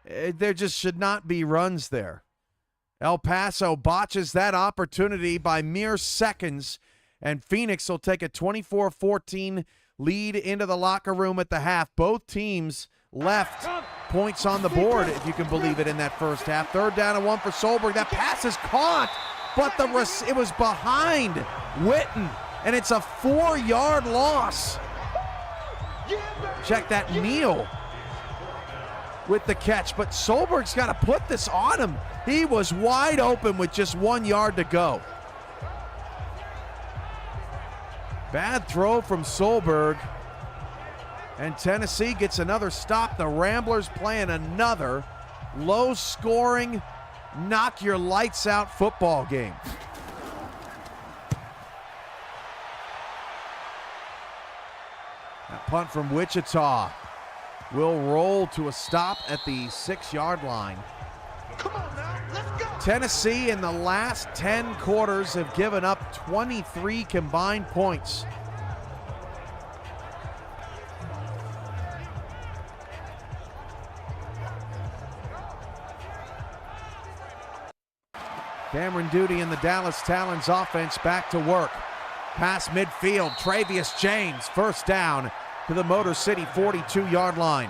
There just should not be runs there. El Paso botches that opportunity by mere seconds, and Phoenix will take a 24-14 lead into the locker room at the half. Both teams left points on the board, if you can believe it, in that first half. 3rd down and 1 for Solberg. That pass is caught but it was behind Witten, and it's a 4-yard loss. Check that, Neal with the catch, but Solberg's got to put this on him. He was wide open with just 1 yard to go. Bad throw from Solberg, and Tennessee gets another stop. The Ramblers playing another low-scoring, knock-your-lights-out football game. That punt from Wichita will roll to a stop at the 6-yard line. Come on now, let's go. Tennessee in the last 10 quarters have given up 23 combined points. Cameron Duty and the Dallas Talons offense back to work. Pass midfield, Travius James, first down to the Motor City 42-yard line.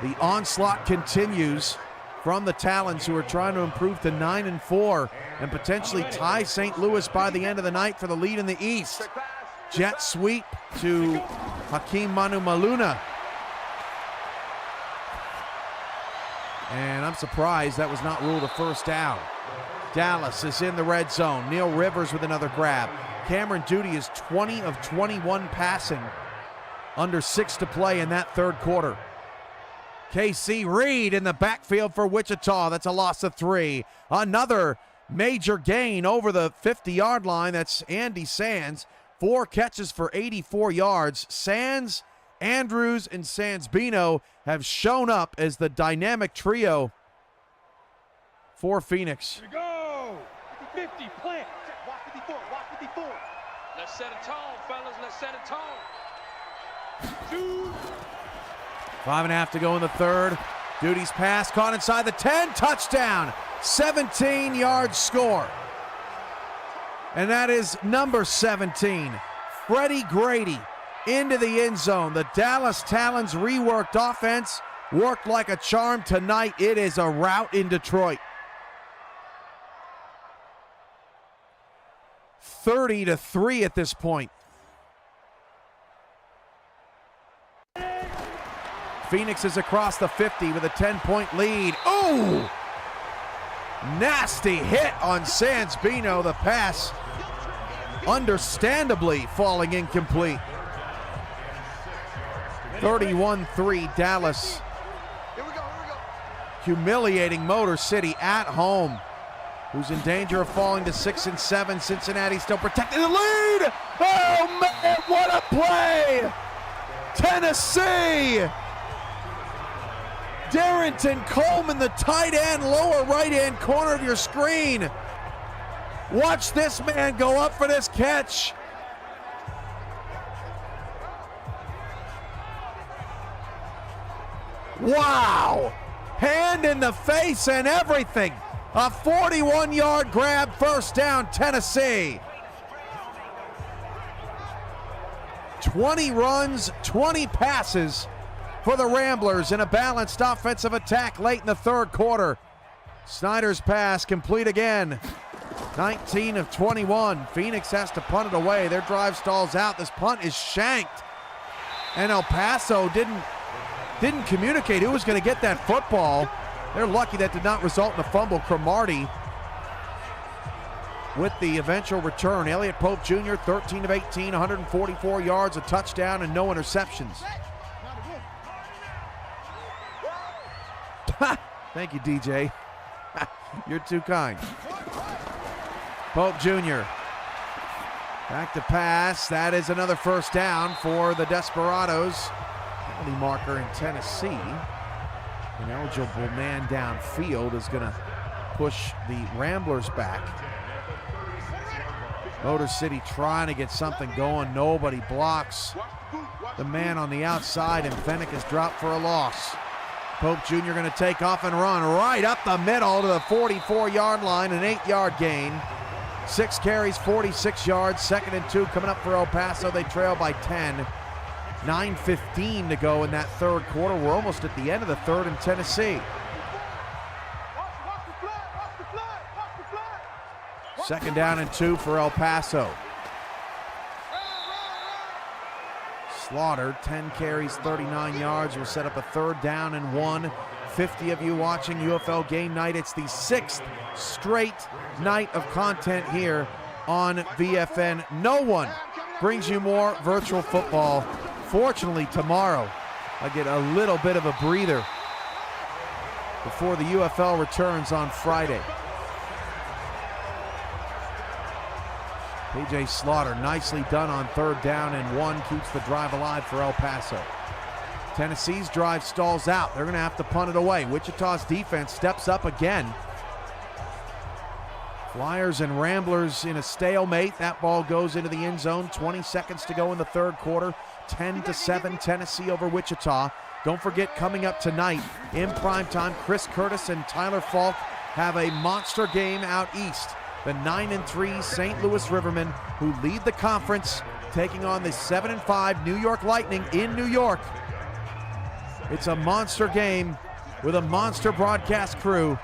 The onslaught continues from the Talons, who are trying to improve to 9-4 and potentially tie St. Louis by the end of the night for the lead in the East. Jet sweep to Hakeem Manu Maluna. And I'm surprised that was not ruled a first down. Dallas is in the red zone. Neil Rivers with another grab. Cameron Duty is 20 of 21 passing, under 6 to play in that third quarter. KC Reed in the backfield for Wichita. That's a loss of 3. Another major gain over the 50-yard line. That's Andy Sands. 4 catches for 84 yards. Sands, Andrews, and Sands-Bino have shown up as the dynamic trio for Phoenix. Here we go. 50, plant. Watch 54, watch 54. Let's set a tone, fellas. Let's set a tone. 5.5 to go in the third. Duty's pass caught inside the 10. Touchdown. 17-yard score. And that is number 17, Freddie Grady, into the end zone. The Dallas Talons reworked offense worked like a charm tonight. It is a rout in Detroit. 30-3 at this point. Phoenix is across the 50 with a 10-point lead. Ooh! Nasty hit on Sands-Bino. The pass understandably falling incomplete. 31-3 Dallas. Here we go. Humiliating Motor City at home, who's in danger of falling to 6-7. Cincinnati still protecting the lead. Oh man, what a play! Tennessee! Darrington Coleman, the tight end, lower right-hand corner of your screen. Watch this man go up for this catch. Wow! Hand in the face and everything. A 41-yard grab, first down, Tennessee. 20 runs, 20 passes for the Ramblers in a balanced offensive attack late in the third quarter. Snyder's pass complete again. 19 of 21. Phoenix has to punt it away. Their drive stalls out. This punt is shanked. And El Paso didn't communicate who was going to get that football. They're lucky that did not result in a fumble. Cromartie with the eventual return. Elliott Pope Jr., 13 of 18, 144 yards, a touchdown, and no interceptions. Thank you, DJ. You're too kind. Pope Jr. back to pass. That is another first down for the Desperados. Penalty marker in Tennessee. An eligible man downfield is going to push the Ramblers back. Motor City trying to get something going. Nobody blocks the man on the outside, and Fennick is dropped for a loss. Pope Jr. going to take off and run right up the middle to the 44-yard line, an 8-yard gain. 6 carries, 46 yards, 2nd and 2 coming up for El Paso. They trail by 10. 9:15 to go in that third quarter. We're almost at the end of the third in Tennessee. Second down and 2 for El Paso. Slaughter, 10 carries, 39 yards, will set up a 3rd down and 1. 50 of you watching UFL Game Night. It's the 6th straight night of content here on VFN. No one brings you more virtual football. Fortunately, tomorrow I get a little bit of a breather before the UFL returns on Friday. PJ Slaughter, nicely done on 3rd down and 1, keeps the drive alive for El Paso. Tennessee's drive stalls out. They're going to have to punt it away. Wichita's defense steps up again. Flyers and Ramblers in a stalemate. That ball goes into the end zone. 20 seconds to go in the 3rd quarter. 10-7 Tennessee over Wichita. Don't forget, coming up tonight in primetime, Chris Curtis and Tyler Falk have a monster game out east. The 9-3 St. Louis Rivermen, who lead the conference, taking on the 7-5 New York Lightning in New York. It's a monster game with a monster broadcast crew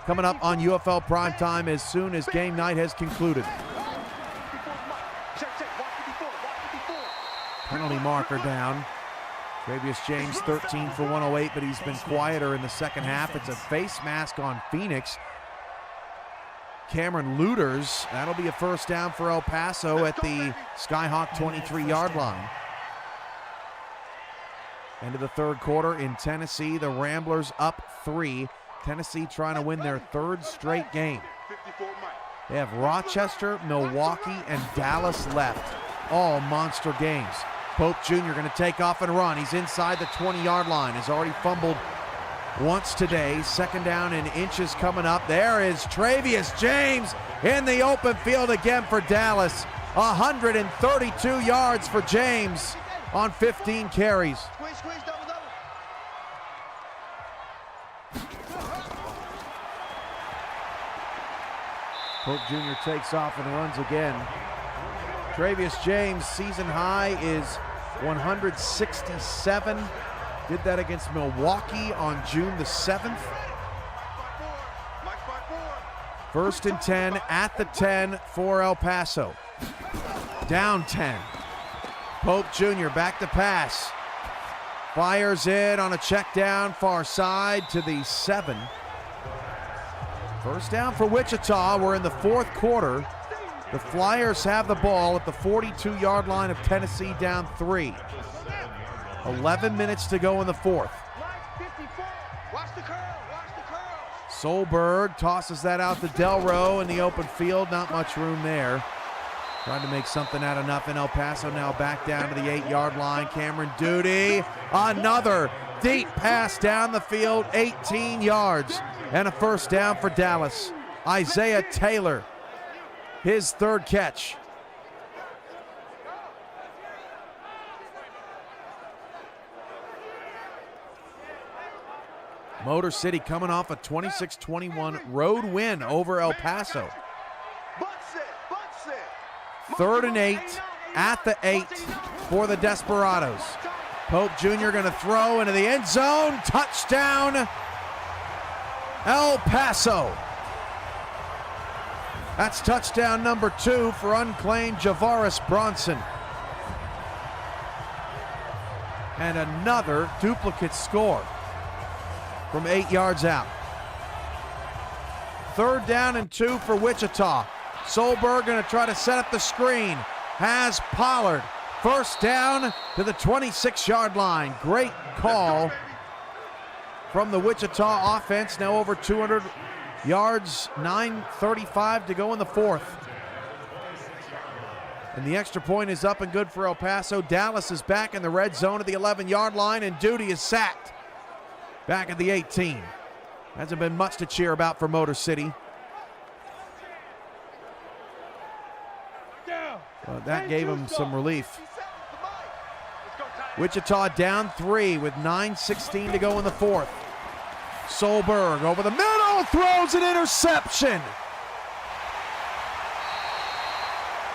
coming up on UFL Primetime as soon as game night has concluded. Penalty marker down. Travius James 13 for 108, but he's been quieter in the second half. It's a face mask on Phoenix. Cameron Looters, that'll be a 1st down for El Paso at the Skyhawk 23-yard line. End of the 3rd quarter in Tennessee, the Ramblers up 3. Tennessee trying to win their 3rd straight game. They have Rochester, Milwaukee, and Dallas left. All monster games. Pope Jr. going to take off and run. He's inside the 20-yard line. Has already fumbled once today. 2nd down and inches coming up. There is Travius James in the open field again for Dallas. 132 yards for James on 15 carries. Pope Jr. takes off and runs again. Travius James' season high is 167. Did that against Milwaukee on June the 7th. 1st and 10 at the 10 for El Paso. Down 10. Pope Jr. back to pass. Fires in on a check down far side to the 7. 1st down for Wichita. We're in the 4th quarter. The Flyers have the ball at the 42-yard line of Tennessee, down 3. 11 minutes to go in the 4th. Solberg tosses that out to Delro in the open field. Not much room there. Trying to make something out of nothing. El Paso now back down to the 8-yard line. Cameron Duty. Another deep pass down the field. 18 yards. And a 1st down for Dallas. Isaiah Taylor, his 3rd catch. Motor City coming off a 26-21 road win over El Paso. 3rd and 8 at the 8 for the Desperados. Pope Jr. going to throw into the end zone. Touchdown, El Paso. That's touchdown number 2 for unclaimed Javaris Bronson. And another duplicate score from 8 yards out. 3rd down and 2 for Wichita. Solberg going to try to set up the screen. Has Pollard. 1st down to the 26-yard line. Great call from the Wichita offense. Now over 200 yards, 9:35 to go in the 4th. And the extra point is up and good for El Paso. Dallas is back in the red zone at the 11-yard line, and Duty is sacked back at the 18. Hasn't been much to cheer about for Motor City. That gave him some relief. Wichita down 3 with 9:16 to go in the 4th. Solberg over the middle, throws an interception.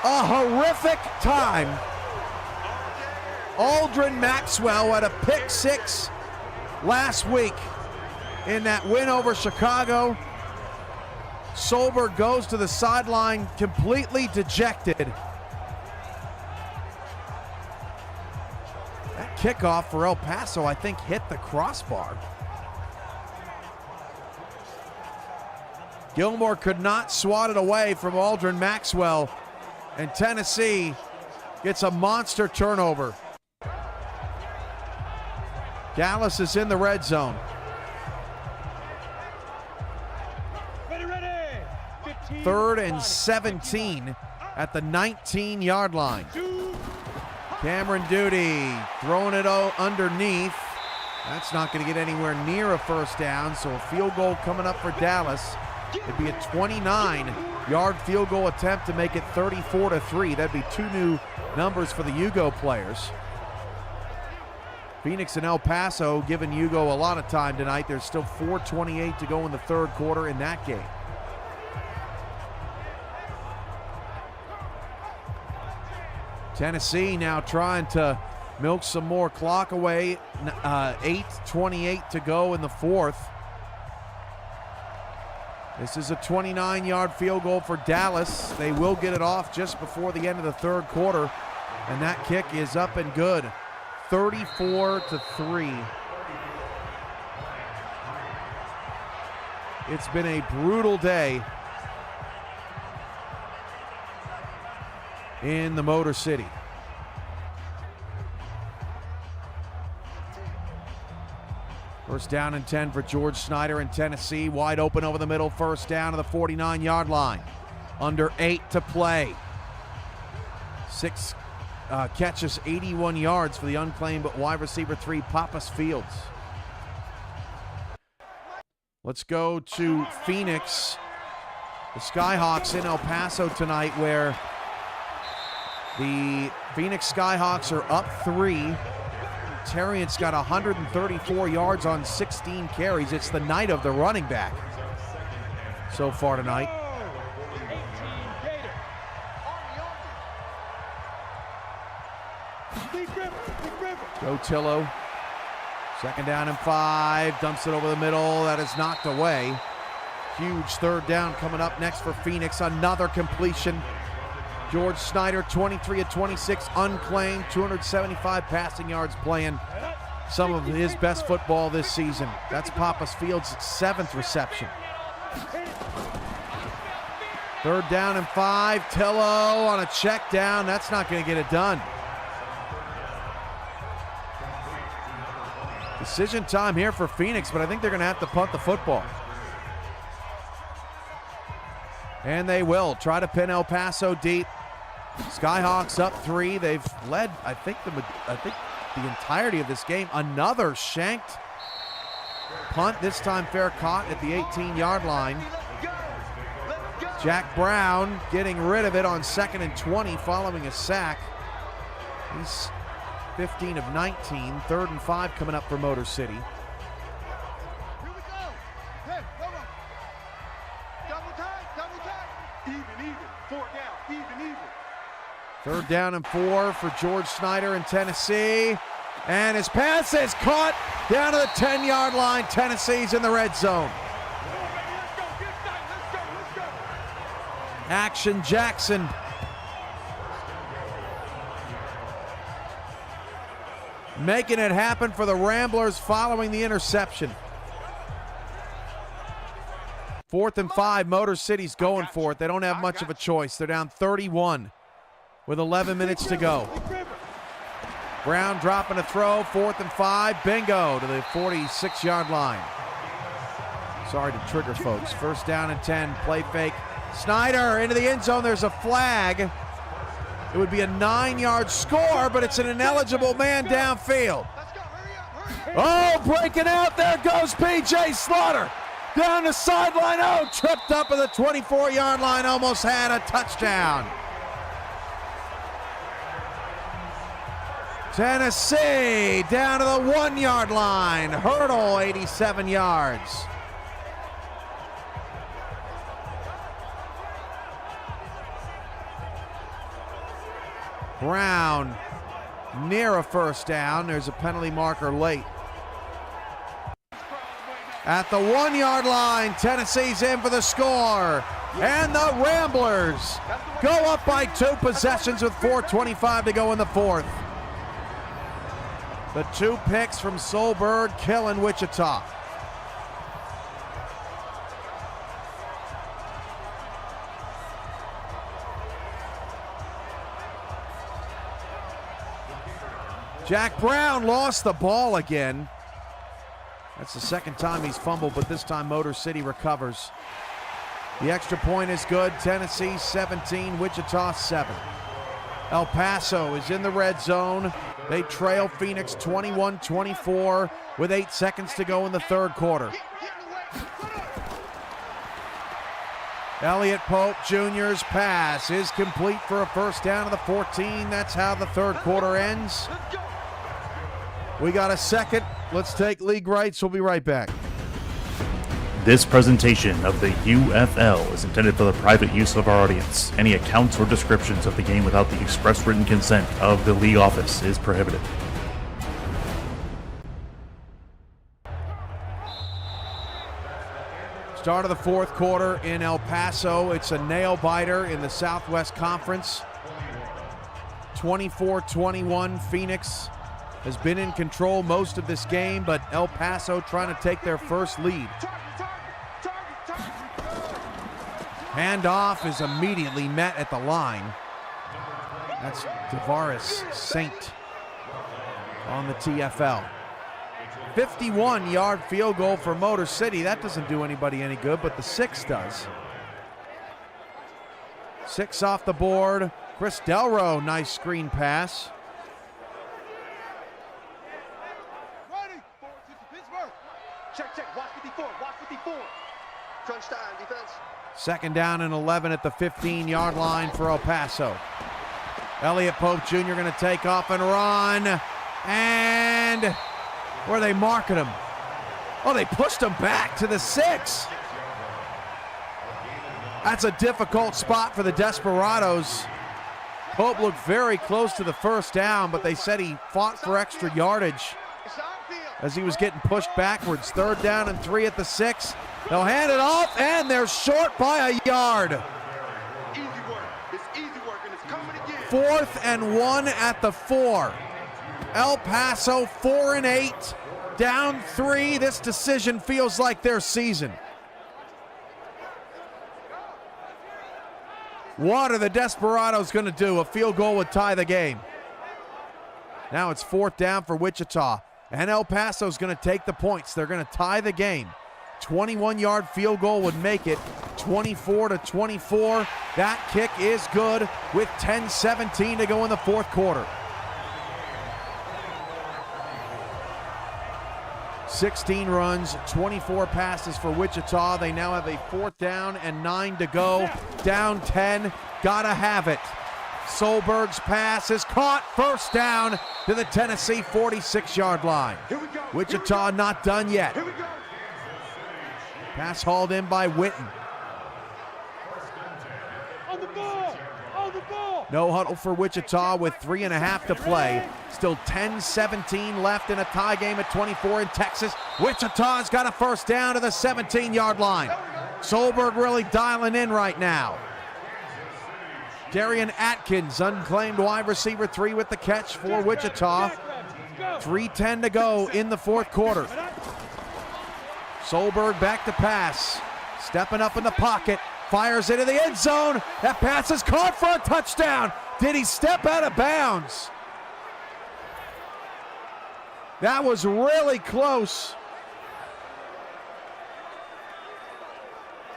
A horrific time. Aldrin Maxwell had a pick 6 last week in that win over Chicago. Solberg goes to the sideline completely dejected. That kickoff for El Paso, I think, hit the crossbar. Gilmore could not swat it away from Aldrin Maxwell, and Tennessee gets a monster turnover. Dallas is in the red zone. Ready. 3rd and 17 at the 19-yard line. Cameron Duty throwing it underneath. That's not going to get anywhere near a first down, so a field goal coming up for Dallas. It'd be a 29-yard field goal attempt to make it 34-3. That'd be 2 new numbers for the Yugo players. Phoenix and El Paso giving Yugo a lot of time tonight. There's still 4:28 to go in the 3rd quarter in that game. Tennessee now trying to milk some more clock away. 8:28 to go in the 4th. This is a 29-yard field goal for Dallas. They will get it off just before the end of the 3rd quarter, and that kick is up and good. 34-3. It's been a brutal day in the Motor City. First down and 10 for George Snyder in Tennessee. Wide open over the middle. First down to the 49-yard line. Under 8 to play. 6 catches, 81 yards for the unclaimed but wide receiver 3, Pappas Fields. Let's go to Phoenix. The Skyhawks in El Paso tonight, where the Phoenix Skyhawks are up 3. Terriant's got 134 yards on 16 carries. It's the night of the running back so far tonight. Joe Tillo, 2nd down and 5, dumps it over the middle. That is knocked away. Huge 3rd down coming up next for Phoenix. Another completion. George Snyder, 23 of 26, unclaimed, 275 passing yards, playing some of his best football this season. That's Pappas Fields' 7th reception. 3rd down and 5, Tillo on a check down. That's not going to get it done. Decision time here for Phoenix, but I think they're going to have to punt the football. And they will try to pin El Paso deep. Skyhawks up 3. They've led, I think the entirety of this game. Another shanked punt, this time fair caught at the 18-yard line. Jack Brown getting rid of it on 2nd and 20 following a sack. He's 15 of 19. 3rd and 5 coming up for Motor City. Third down and 4 for George Snyder in Tennessee. And his pass is caught down to the 10-yard line. Tennessee's in the red zone. Action Jackson. Making it happen for the Ramblers following the interception. 4th and 5, Motor City's going for it. They don't have much of a choice. They're down 31 with 11 minutes to go. Brown dropping a throw, 4th and 5, bingo to the 46-yard line. Sorry to trigger folks. 1st down and 10, play fake. Snyder into the end zone, there's a flag. It would be a 9-yard score, but it's an ineligible man downfield. Oh, breaking out, there goes P.J. Slaughter. Down the sideline, oh, tripped up at the 24-yard line, almost had a touchdown. Tennessee down to the 1-yard line. Hurdle, 87 yards. Brown near a first down. There's a penalty marker late. At the 1 yard line, Tennessee's in for the score. And the Ramblers go up by 2 possessions with 4:25 to go in the fourth. The 2 picks from Solberg killing Wichita. Jack Brown lost the ball again. That's the second time he's fumbled, but this time Motor City recovers. The extra point is good. Tennessee 17, Wichita 7. El Paso is in the red zone. They trail Phoenix 21-24 with 8 seconds to go in the third quarter. Elliott Pope Jr.'s pass is complete for a first down of the 14. That's how the third quarter ends. We got a second. Let's take league rights. We'll be right back. This presentation of the UFL is intended for the private use of our audience. Any accounts or descriptions of the game without the express written consent of the league office is prohibited. Start of the fourth quarter in El Paso. It's a nail-biter in the Southwest Conference. 24-21, Phoenix has been in control most of this game, but El Paso trying to take their first lead. Handoff is immediately met at the line. That's Tavares Saint on the TFL. 51-yard field goal for Motor City. That doesn't do anybody any good, but the 6 does. 6 off the board. Chris Delro, nice screen pass. Check. Watch 54. Watch 54. Crunch time, defense. Second down and 11 at the 15-yard line for El Paso. Elliott Pope Jr. going to take off and run. And where are they marking him? Oh, they pushed him back to the 6. That's a difficult spot for the Desperados. Pope looked very close to the first down, but they said he fought for extra yardage as he was getting pushed backwards. Third down and 3 at the 6. They'll hand it off, and they're short by a yard. Easy work. It's easy work, and it's coming again. 4th and 1 at the 4. El Paso 4-8, down 3. This decision feels like their season. What are the Desperados going to do? A field goal would tie the game. Now it's 4th down for Wichita, and El Paso's going to take the points. They're going to tie the game. 21-yard field goal would make it 24-24. That kick is good with 10:17 to go in the fourth quarter. 16 runs, 24 passes for Wichita. They now have a 4th down and 9 to go. Down 10, gotta have it. Solberg's pass is caught. First down to the Tennessee 46-yard line. Wichita not done yet. Pass hauled in by Witten. On the ball! On the ball! No huddle for Wichita with 3.5 to play. Still 10-17 left in a tie game at 24 in Texas. Wichita's got a first down to the 17-yard line. Solberg really dialing in right now. Darian Atkins, unclaimed wide receiver 3 with the catch for Wichita. 3:10 to go in the fourth quarter. Solberg back to pass. Stepping up in the pocket. Fires into the end zone. That pass is caught for a touchdown. Did he step out of bounds? That was really close.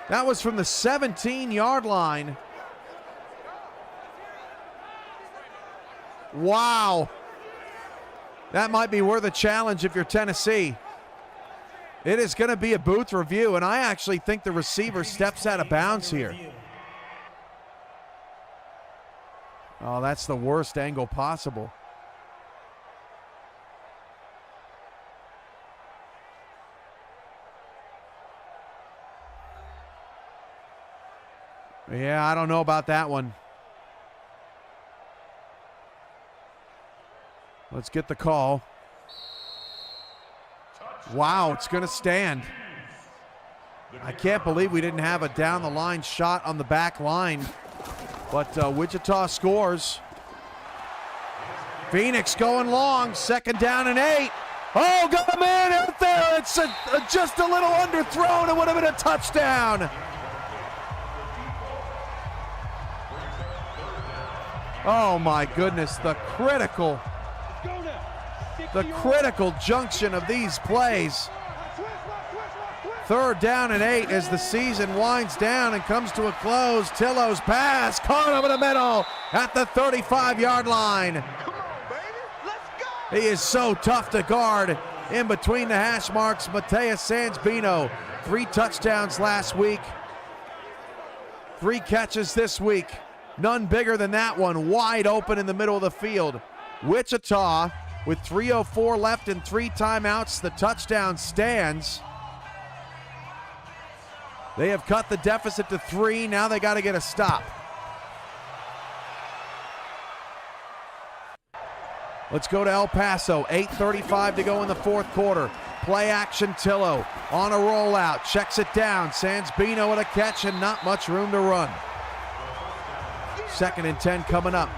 That was from the 17-yard line. Wow. That might be worth a challenge if you're Tennessee. It is going to be a booth review, and I actually think the receiver steps out of bounds here. Oh, that's the worst angle possible. Yeah, I don't know about that one. Let's get the call. Wow, it's going to stand. I can't believe we didn't have a down-the-line shot on the back line. But Wichita scores. Phoenix going long, 2nd down and 8. Oh, got a man out there. It's just a little underthrown. It would have been a touchdown. Oh my goodness, the critical junction of these plays. 3rd down and 8 as the season winds down and comes to a close. Tillo's pass caught over the middle at the 35-yard line. Come on, baby. Let's go. He is so tough to guard in between the hash marks. Mateus Sansbino, 3 touchdowns last week. 3 catches this week. None bigger than that one, wide open in the middle of the field. Wichita with 3:04 left and 3 timeouts. The touchdown stands. They have cut the deficit to 3. Now they got to get a stop. Let's go to El Paso. 8:35 to go in the 4th quarter. Play action Tillo on a rollout. Checks it down. Sansbino with a catch and not much room to run. 2nd and 10 coming up.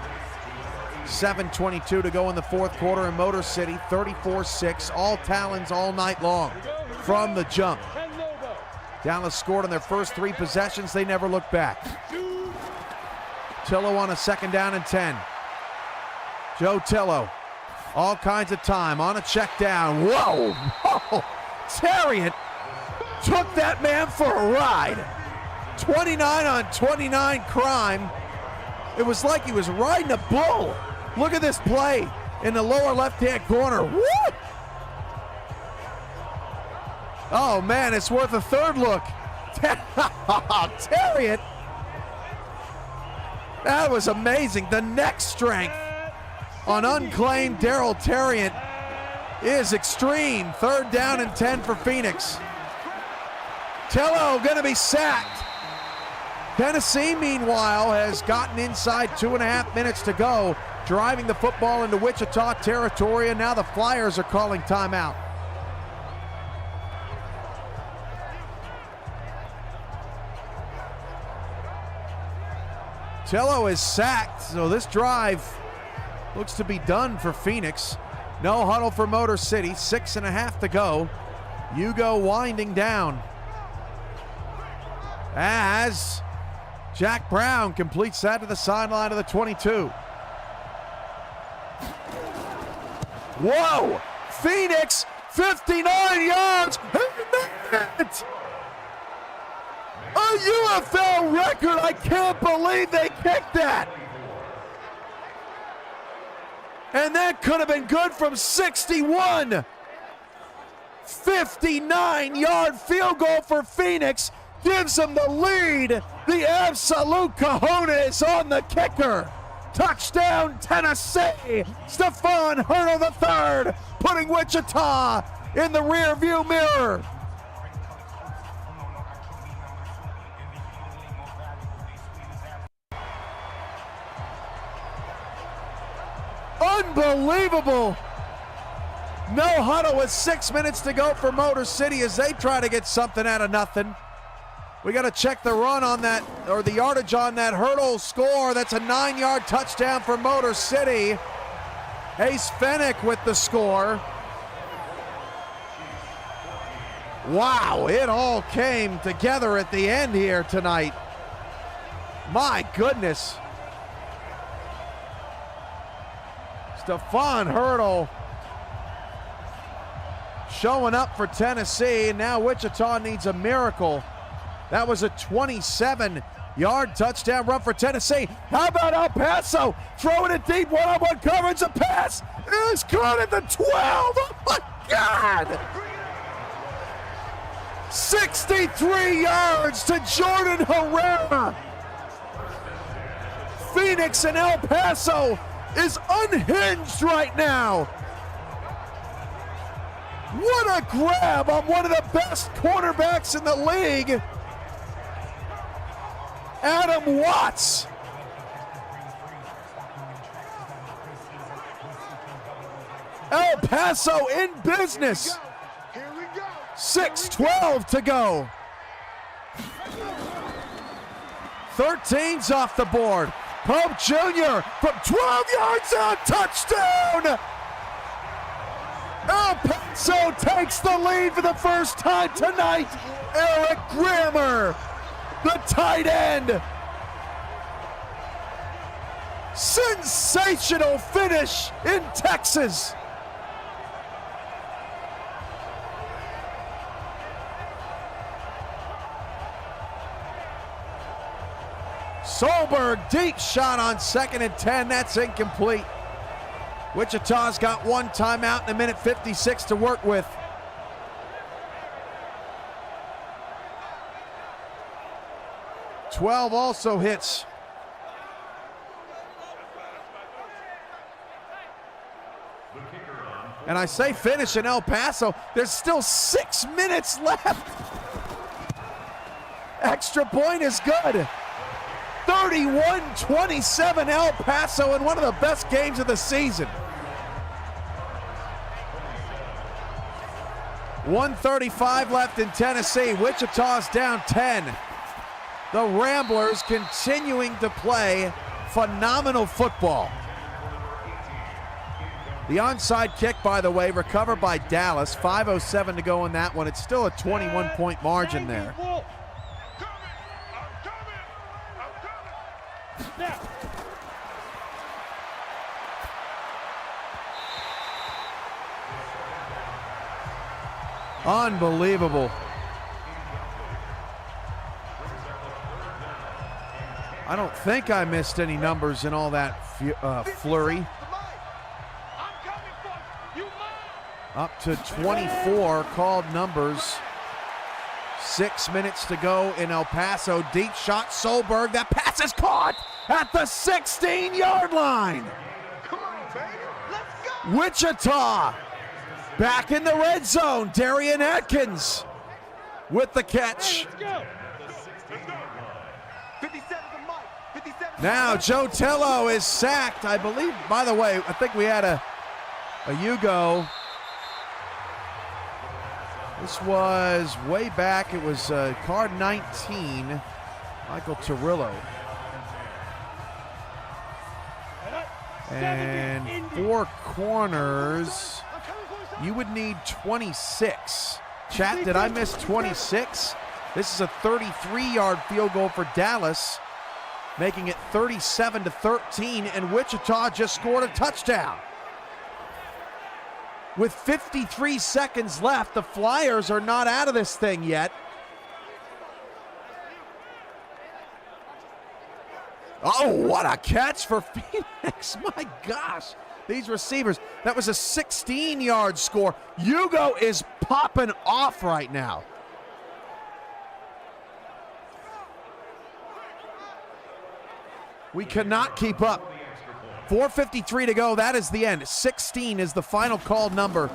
7:22 to go in the 4th quarter in Motor City. 34-6. All Talons all night long from the jump. Dallas scored on their first 3 possessions. They never looked back. Tillo on a 2nd down and 10. Joe Tillo, all kinds of time on a check down. Whoa! Oh, Tariant took that man for a ride. 29 on 29 crime. It was like he was riding a bull. Look at this play in the lower left-hand corner. Woo! Oh man, it's worth a 3rd look. Tariant. That was amazing. The neck strength on unclaimed Daryl Tariant is extreme. 3rd down and 10 for Phoenix. Tillo gonna be sacked. Tennessee, meanwhile, has gotten inside 2.5 minutes to go, driving the football into Wichita territory, and now the Flyers are calling timeout. Tillo is sacked, so this drive looks to be done for Phoenix. No huddle for Motor City, 6.5 to go. Hugo winding down as Jack Brown completes that to the sideline of the 22. Whoa! Phoenix, 59 yards! A UFL record! I can't believe they kicked that! And that could have been good from 61. 59-yard field goal for Phoenix gives them the lead. The absolute cojones on the kicker. Touchdown, Tennessee. Stephon Hurdle III putting Wichita in the rearview mirror. Unbelievable. No huddle with 6 minutes to go for Motor City as they try to get something out of nothing. We got to check the run on that, or the yardage on that Hurdle score. That's a 9-yard touchdown for Motor City. Ace Fennick with the score. Wow, it all came together at the end here tonight. My goodness. Stephon Hurdle showing up for Tennessee, and now Wichita needs a miracle. That was a 27-yard touchdown run for Tennessee. How about El Paso throwing it deep, one-on-one coverage, a pass is caught at the 12. Oh my God! 63 yards to Jordan Herrera. Phoenix and El Paso is unhinged right now. What a grab on one of the best cornerbacks in the league, Adam Watts. El Paso in business. 6:12 to go. 13's off the board. Pope Jr. from 12 yards out, touchdown! El Paso takes the lead for the first time tonight. Eric Grammer, the tight end. Sensational finish in Texas. Solberg, deep shot on 2nd and 10. That's incomplete. Wichita's got one timeout and a minute 56 to work with. .12 also hits. And I say finish in El Paso. There's still 6 minutes left. Extra point is good. 31-27 El Paso in one of the best games of the season. 1:35 left in Tennessee. Wichita's down 10. The Ramblers continuing to play phenomenal football. The onside kick, by the way, recovered by Dallas. 5:07 to go in that one. It's still a 21-point margin there. Unbelievable. I don't think I missed any numbers in all that flurry. Up to 24 called numbers. 6 minutes to go in El Paso. Deep shot, Solberg. That pass is caught at the 16-yard line. Come on, baby. Let's go. Wichita back in the red zone. Darian Atkins with the catch. Let's go. 57 to Mike. 57 to Now Mike. Joe Tello is sacked. I believe, by the way, I think we had a Hugo. This was way back. It was card 19, Michael Torillo. And 4 corners, you would need 26. Chat, did I miss 26? This is a 33-yard field goal for Dallas, making it 37-13, and Wichita just scored a touchdown. With 53 seconds left, the Flyers are not out of this thing yet. Oh, what a catch for Phoenix. My gosh, these receivers. That was a 16-yard score. Hugo is popping off right now. We cannot keep up. 4:53 to go. That is the end. 16 is the final called number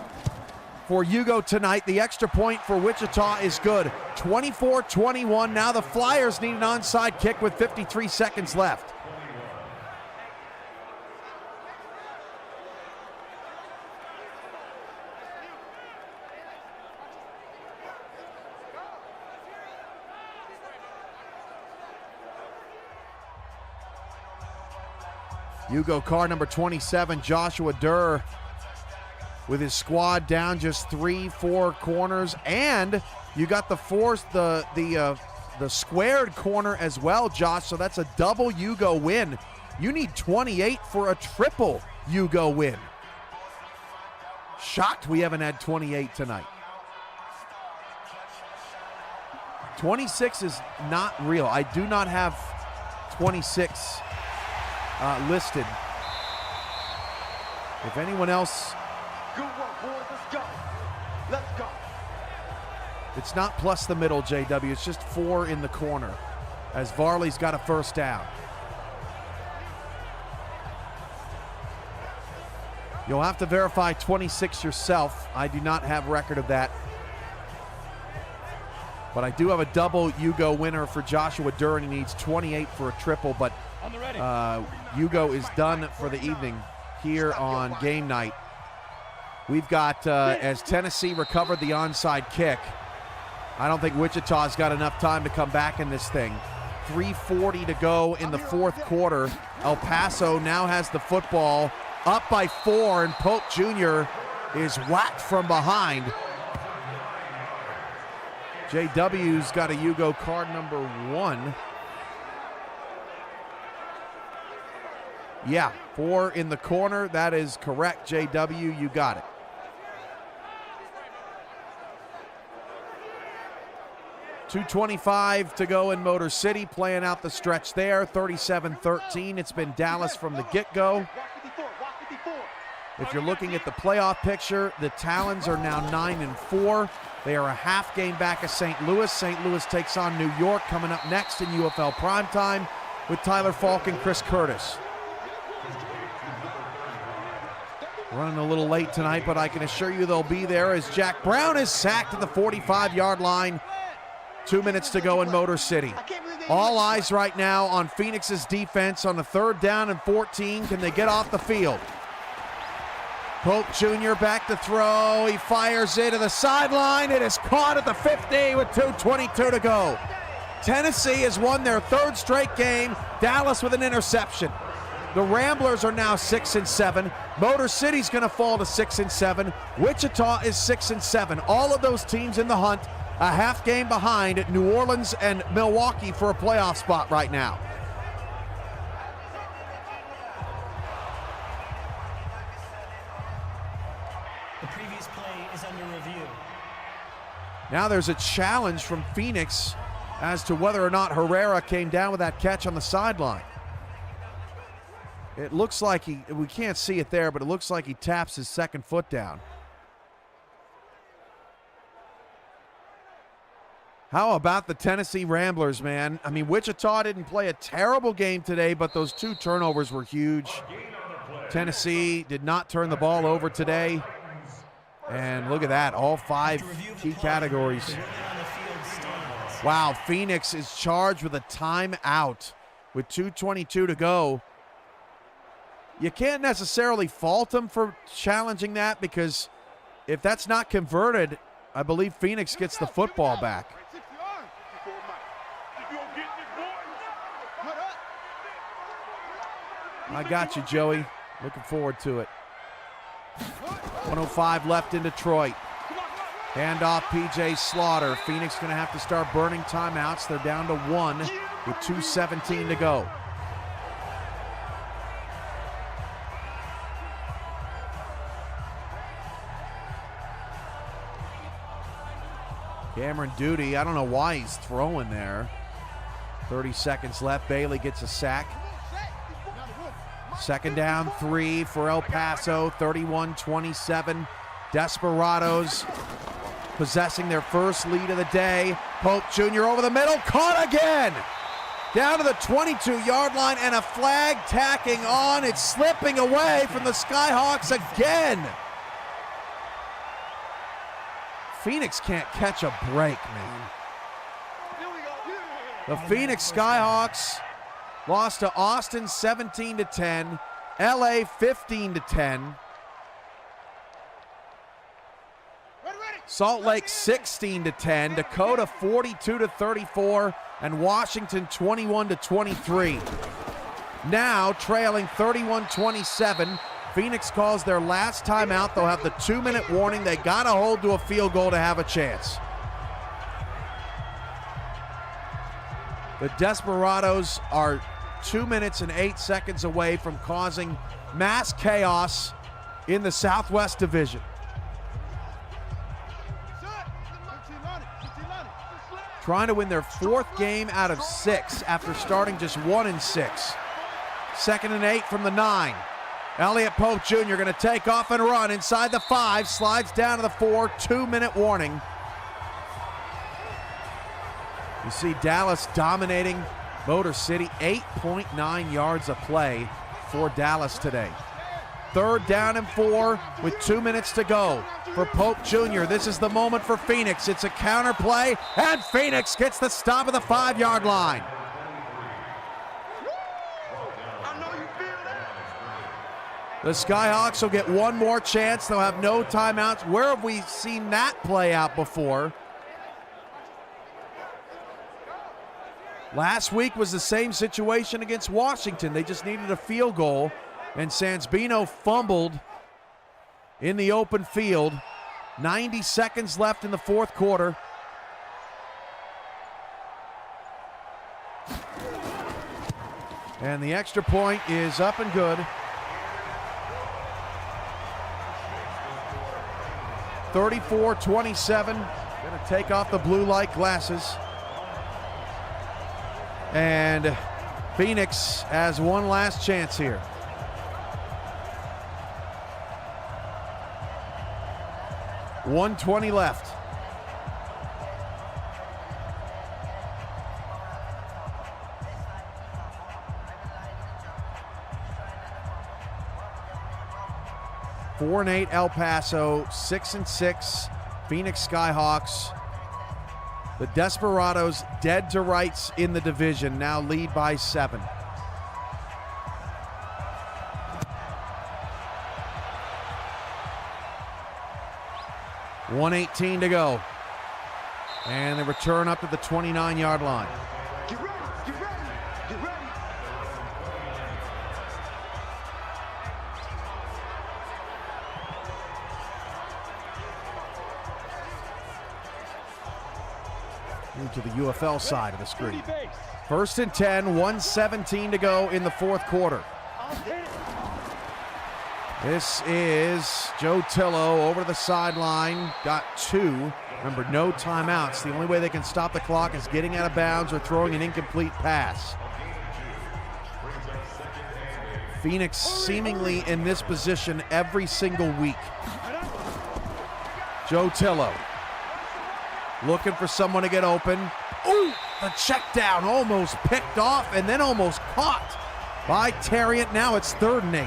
for Hugo tonight. The extra point for Wichita is good. 24-21. Now the Flyers need an onside kick with 53 seconds left. Hugo card number 27, Joshua Durr, with his squad down just 3-4 corners, and you got the squared corner as well, Josh. So that's a double Hugo win. You need 28 for a triple Hugo win. Shocked we haven't had 28 tonight. 26 is not real. I do not have 26 listed. If anyone else, Good work, boys. Let's go. Let's go. it's not plus the middle, JW. It's just 4 in the corner, as Varley's got a first down. You'll have to verify 26 yourself. I do not have record of that. But I do have a double Hugo winner for Joshua Durr, and he needs 28 for a triple, but Hugo is done for the evening here on game night. We've got, as Tennessee recovered the onside kick, I don't think Wichita's got enough time to come back in this thing. 3:40 to go in the fourth quarter. El Paso now has the football, up by 4, and Pope Jr. is whacked from behind. JW's got a Yugo card number 1. Yeah, 4 in the corner. That is correct, JW. You got it. .225 to go in Motor City, playing out the stretch there, 37-13. It's been Dallas from the get-go. If you're looking at the playoff picture, the Talons are now 9-4. They are a half game back of St. Louis. St. Louis takes on New York coming up next in UFL primetime with Tyler Falk and Chris Curtis. Running a little late tonight, but I can assure you they'll be there as Jack Brown is sacked at the 45-yard line. 2 minutes to go in Motor City. All eyes right now on Phoenix's defense on the 3rd down and 14. Can they get off the field? Pope Jr. back to throw. He fires it to the sideline. It is caught at the 50 with 2:22 to go. Tennessee has won their 3rd straight game. Dallas with an interception. The Ramblers are now 6-7. Motor City's going to fall to 6-7. Wichita is 6-7. All of those teams in the hunt, a half game behind New Orleans and Milwaukee for a playoff spot right now. The previous play is under review. Now there's a challenge from Phoenix as to whether or not Herrera came down with that catch on the sideline. It looks like we can't see it there, but it looks like he taps his second foot down. How about the Tennessee Ramblers, man? I mean, Wichita didn't play a terrible game today, but those 2 turnovers were huge. Tennessee did not turn the ball over today. And look at that, all 5 key categories. Wow, Phoenix is charged with a timeout with 2:22 to go. You can't necessarily fault them for challenging that, because if that's not converted, I believe Phoenix gets the football back. I got you, Joey. Looking forward to it. 105 left in Detroit. Handoff PJ Slaughter. Phoenix going to have to start burning timeouts. They're down to 1 with 2:17 to go. Cameron Duty, I don't know why he's throwing there. 30 seconds left. Bailey gets a sack. 2nd down, 3 for El Paso, 31-27. Desperados possessing their first lead of the day. Pope Jr. over the middle, caught again! Down to the 22-yard line, and a flag tacking on. It's slipping away from the Skyhawks again. Phoenix can't catch a break, man. The Phoenix Skyhawks lost to Austin 17-10, LA 15-10, Salt Lake 16-10, Dakota 42-34, and Washington 21-23. Now trailing 31-27. Phoenix calls their last timeout. They'll have the 2-minute warning. They got to hold to a field goal to have a chance. The Desperados are 2 minutes and 8 seconds away from causing mass chaos in the Southwest Division. Trying to win their 4th game out of 6 after starting just 1-6. 2nd and 8 from the 9. Elliott Pope Jr. going to take off and run inside the 5, slides down to the 4, 2-minute warning. You see Dallas dominating Motor City, 8.9 yards a play for Dallas today. 3rd down and 4 with 2 minutes to go for Pope Jr. This is the moment for Phoenix. It's a counter play, and Phoenix gets the stop at the 5-yard line. The Skyhawks will get one more chance. They'll have no timeouts. Where have we seen that play out before? Last week was the same situation against Washington. They just needed a field goal, and Sansbino fumbled in the open field. 90 seconds left in the fourth quarter. And the extra point is up and good. 34-27. Going to take off the blue light glasses. And Phoenix has one last chance here. .120 left. Four and 8 El Paso, 6-6 Phoenix Skyhawks. The Desperados dead to rights in the division, now lead by 7. .118 to go. And they return up to the 29-yard line. Get ready, get ready, get ready. Move to the UFL side of the screen. First and 10, 1:17 to go in the fourth quarter. This is Joe Tillo over to the sideline. Got 2. Remember, no timeouts. The only way they can stop the clock is getting out of bounds or throwing an incomplete pass. Phoenix seemingly in this position every single week. Joe Tillo looking for someone to get open. Ooh, the check down almost picked off and then almost caught by Terriant. Now it's 3rd and 8.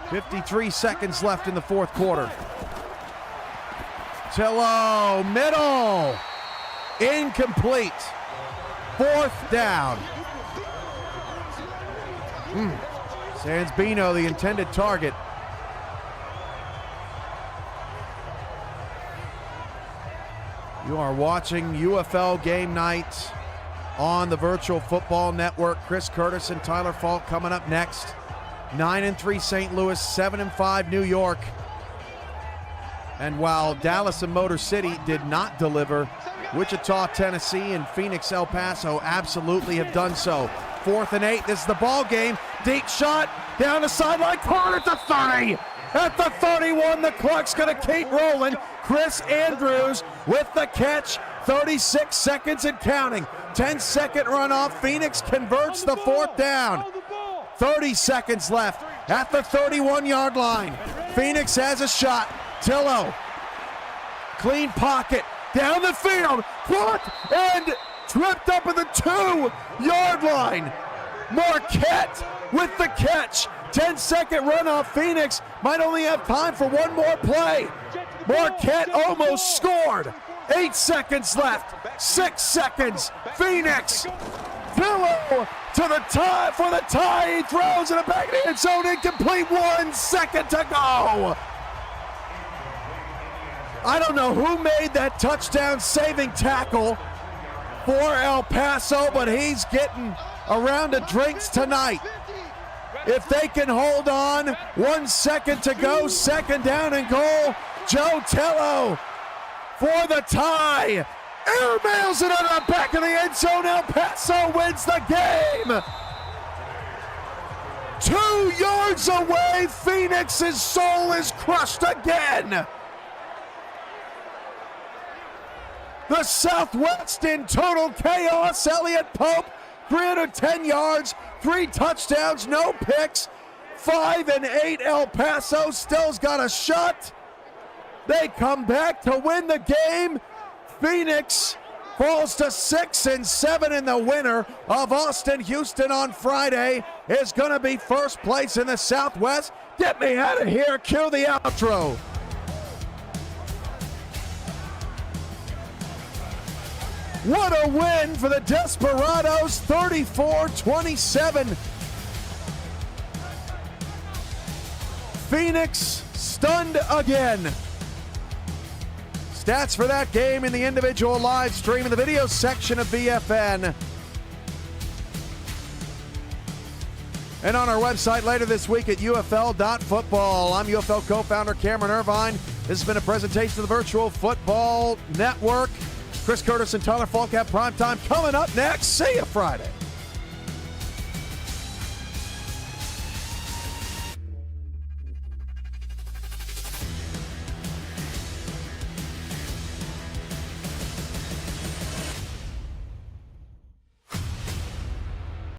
53 seconds left in the fourth quarter. Tillo, middle, incomplete. 4th down. Sansbino, the intended target. You are watching UFL Game Night on the Virtual Football Network. Chris Curtis and Tyler Falk coming up next. 9-3 St. Louis, 7-5 New York. And while Dallas and Motor City did not deliver, Wichita, Tennessee, and Phoenix, El Paso absolutely have done so. 4th and 8, this is the ball game. Deep shot, down the sideline, caught at the 30. At the 31, the clock's gonna keep rolling. Chris Andrews with the catch, 36 seconds and counting. 10-second runoff, Phoenix converts the 4th down. 30 seconds left at the 31-yard line. Phoenix has a shot. Tillo, clean pocket, down the field, caught and tripped up at the 2-yard line. Marquette with the catch. 10-second runoff. Phoenix might only have time for one more play. Marquette almost scored. 8 seconds left. 6 seconds. Phoenix. Tillo to the tie for the tie. He throws in the back of the end zone. Incomplete. 1 second to go. I don't know who made that touchdown saving tackle for El Paso, but he's getting a round of drinks tonight. If they can hold on, 1 second to go, 2nd down and goal. Joe Tillo for the tie. Airmails it on the back of the end zone. El Paso wins the game. 2 yards away, Phoenix's soul is crushed again. The Southwest in total chaos. Elliott Pope, 310 yards, 3 touchdowns, no picks. 5 and 8, El Paso still's got a shot. They come back to win the game. Phoenix falls to 6 and 7, and the winner of Austin-Houston on Friday is going to be first place in the Southwest. Get me out of here. Cue the outro. What a win for the Desperados, 34-27. Phoenix stunned again. Stats for that game in the individual live stream in the video section of BFN. And on our website later this week at UFL.football. I'm UFL co-founder Cameron Irvine. This has been a presentation of the Virtual Football Network. Chris Curtis and Tyler Falk have primetime coming up next. See you Friday.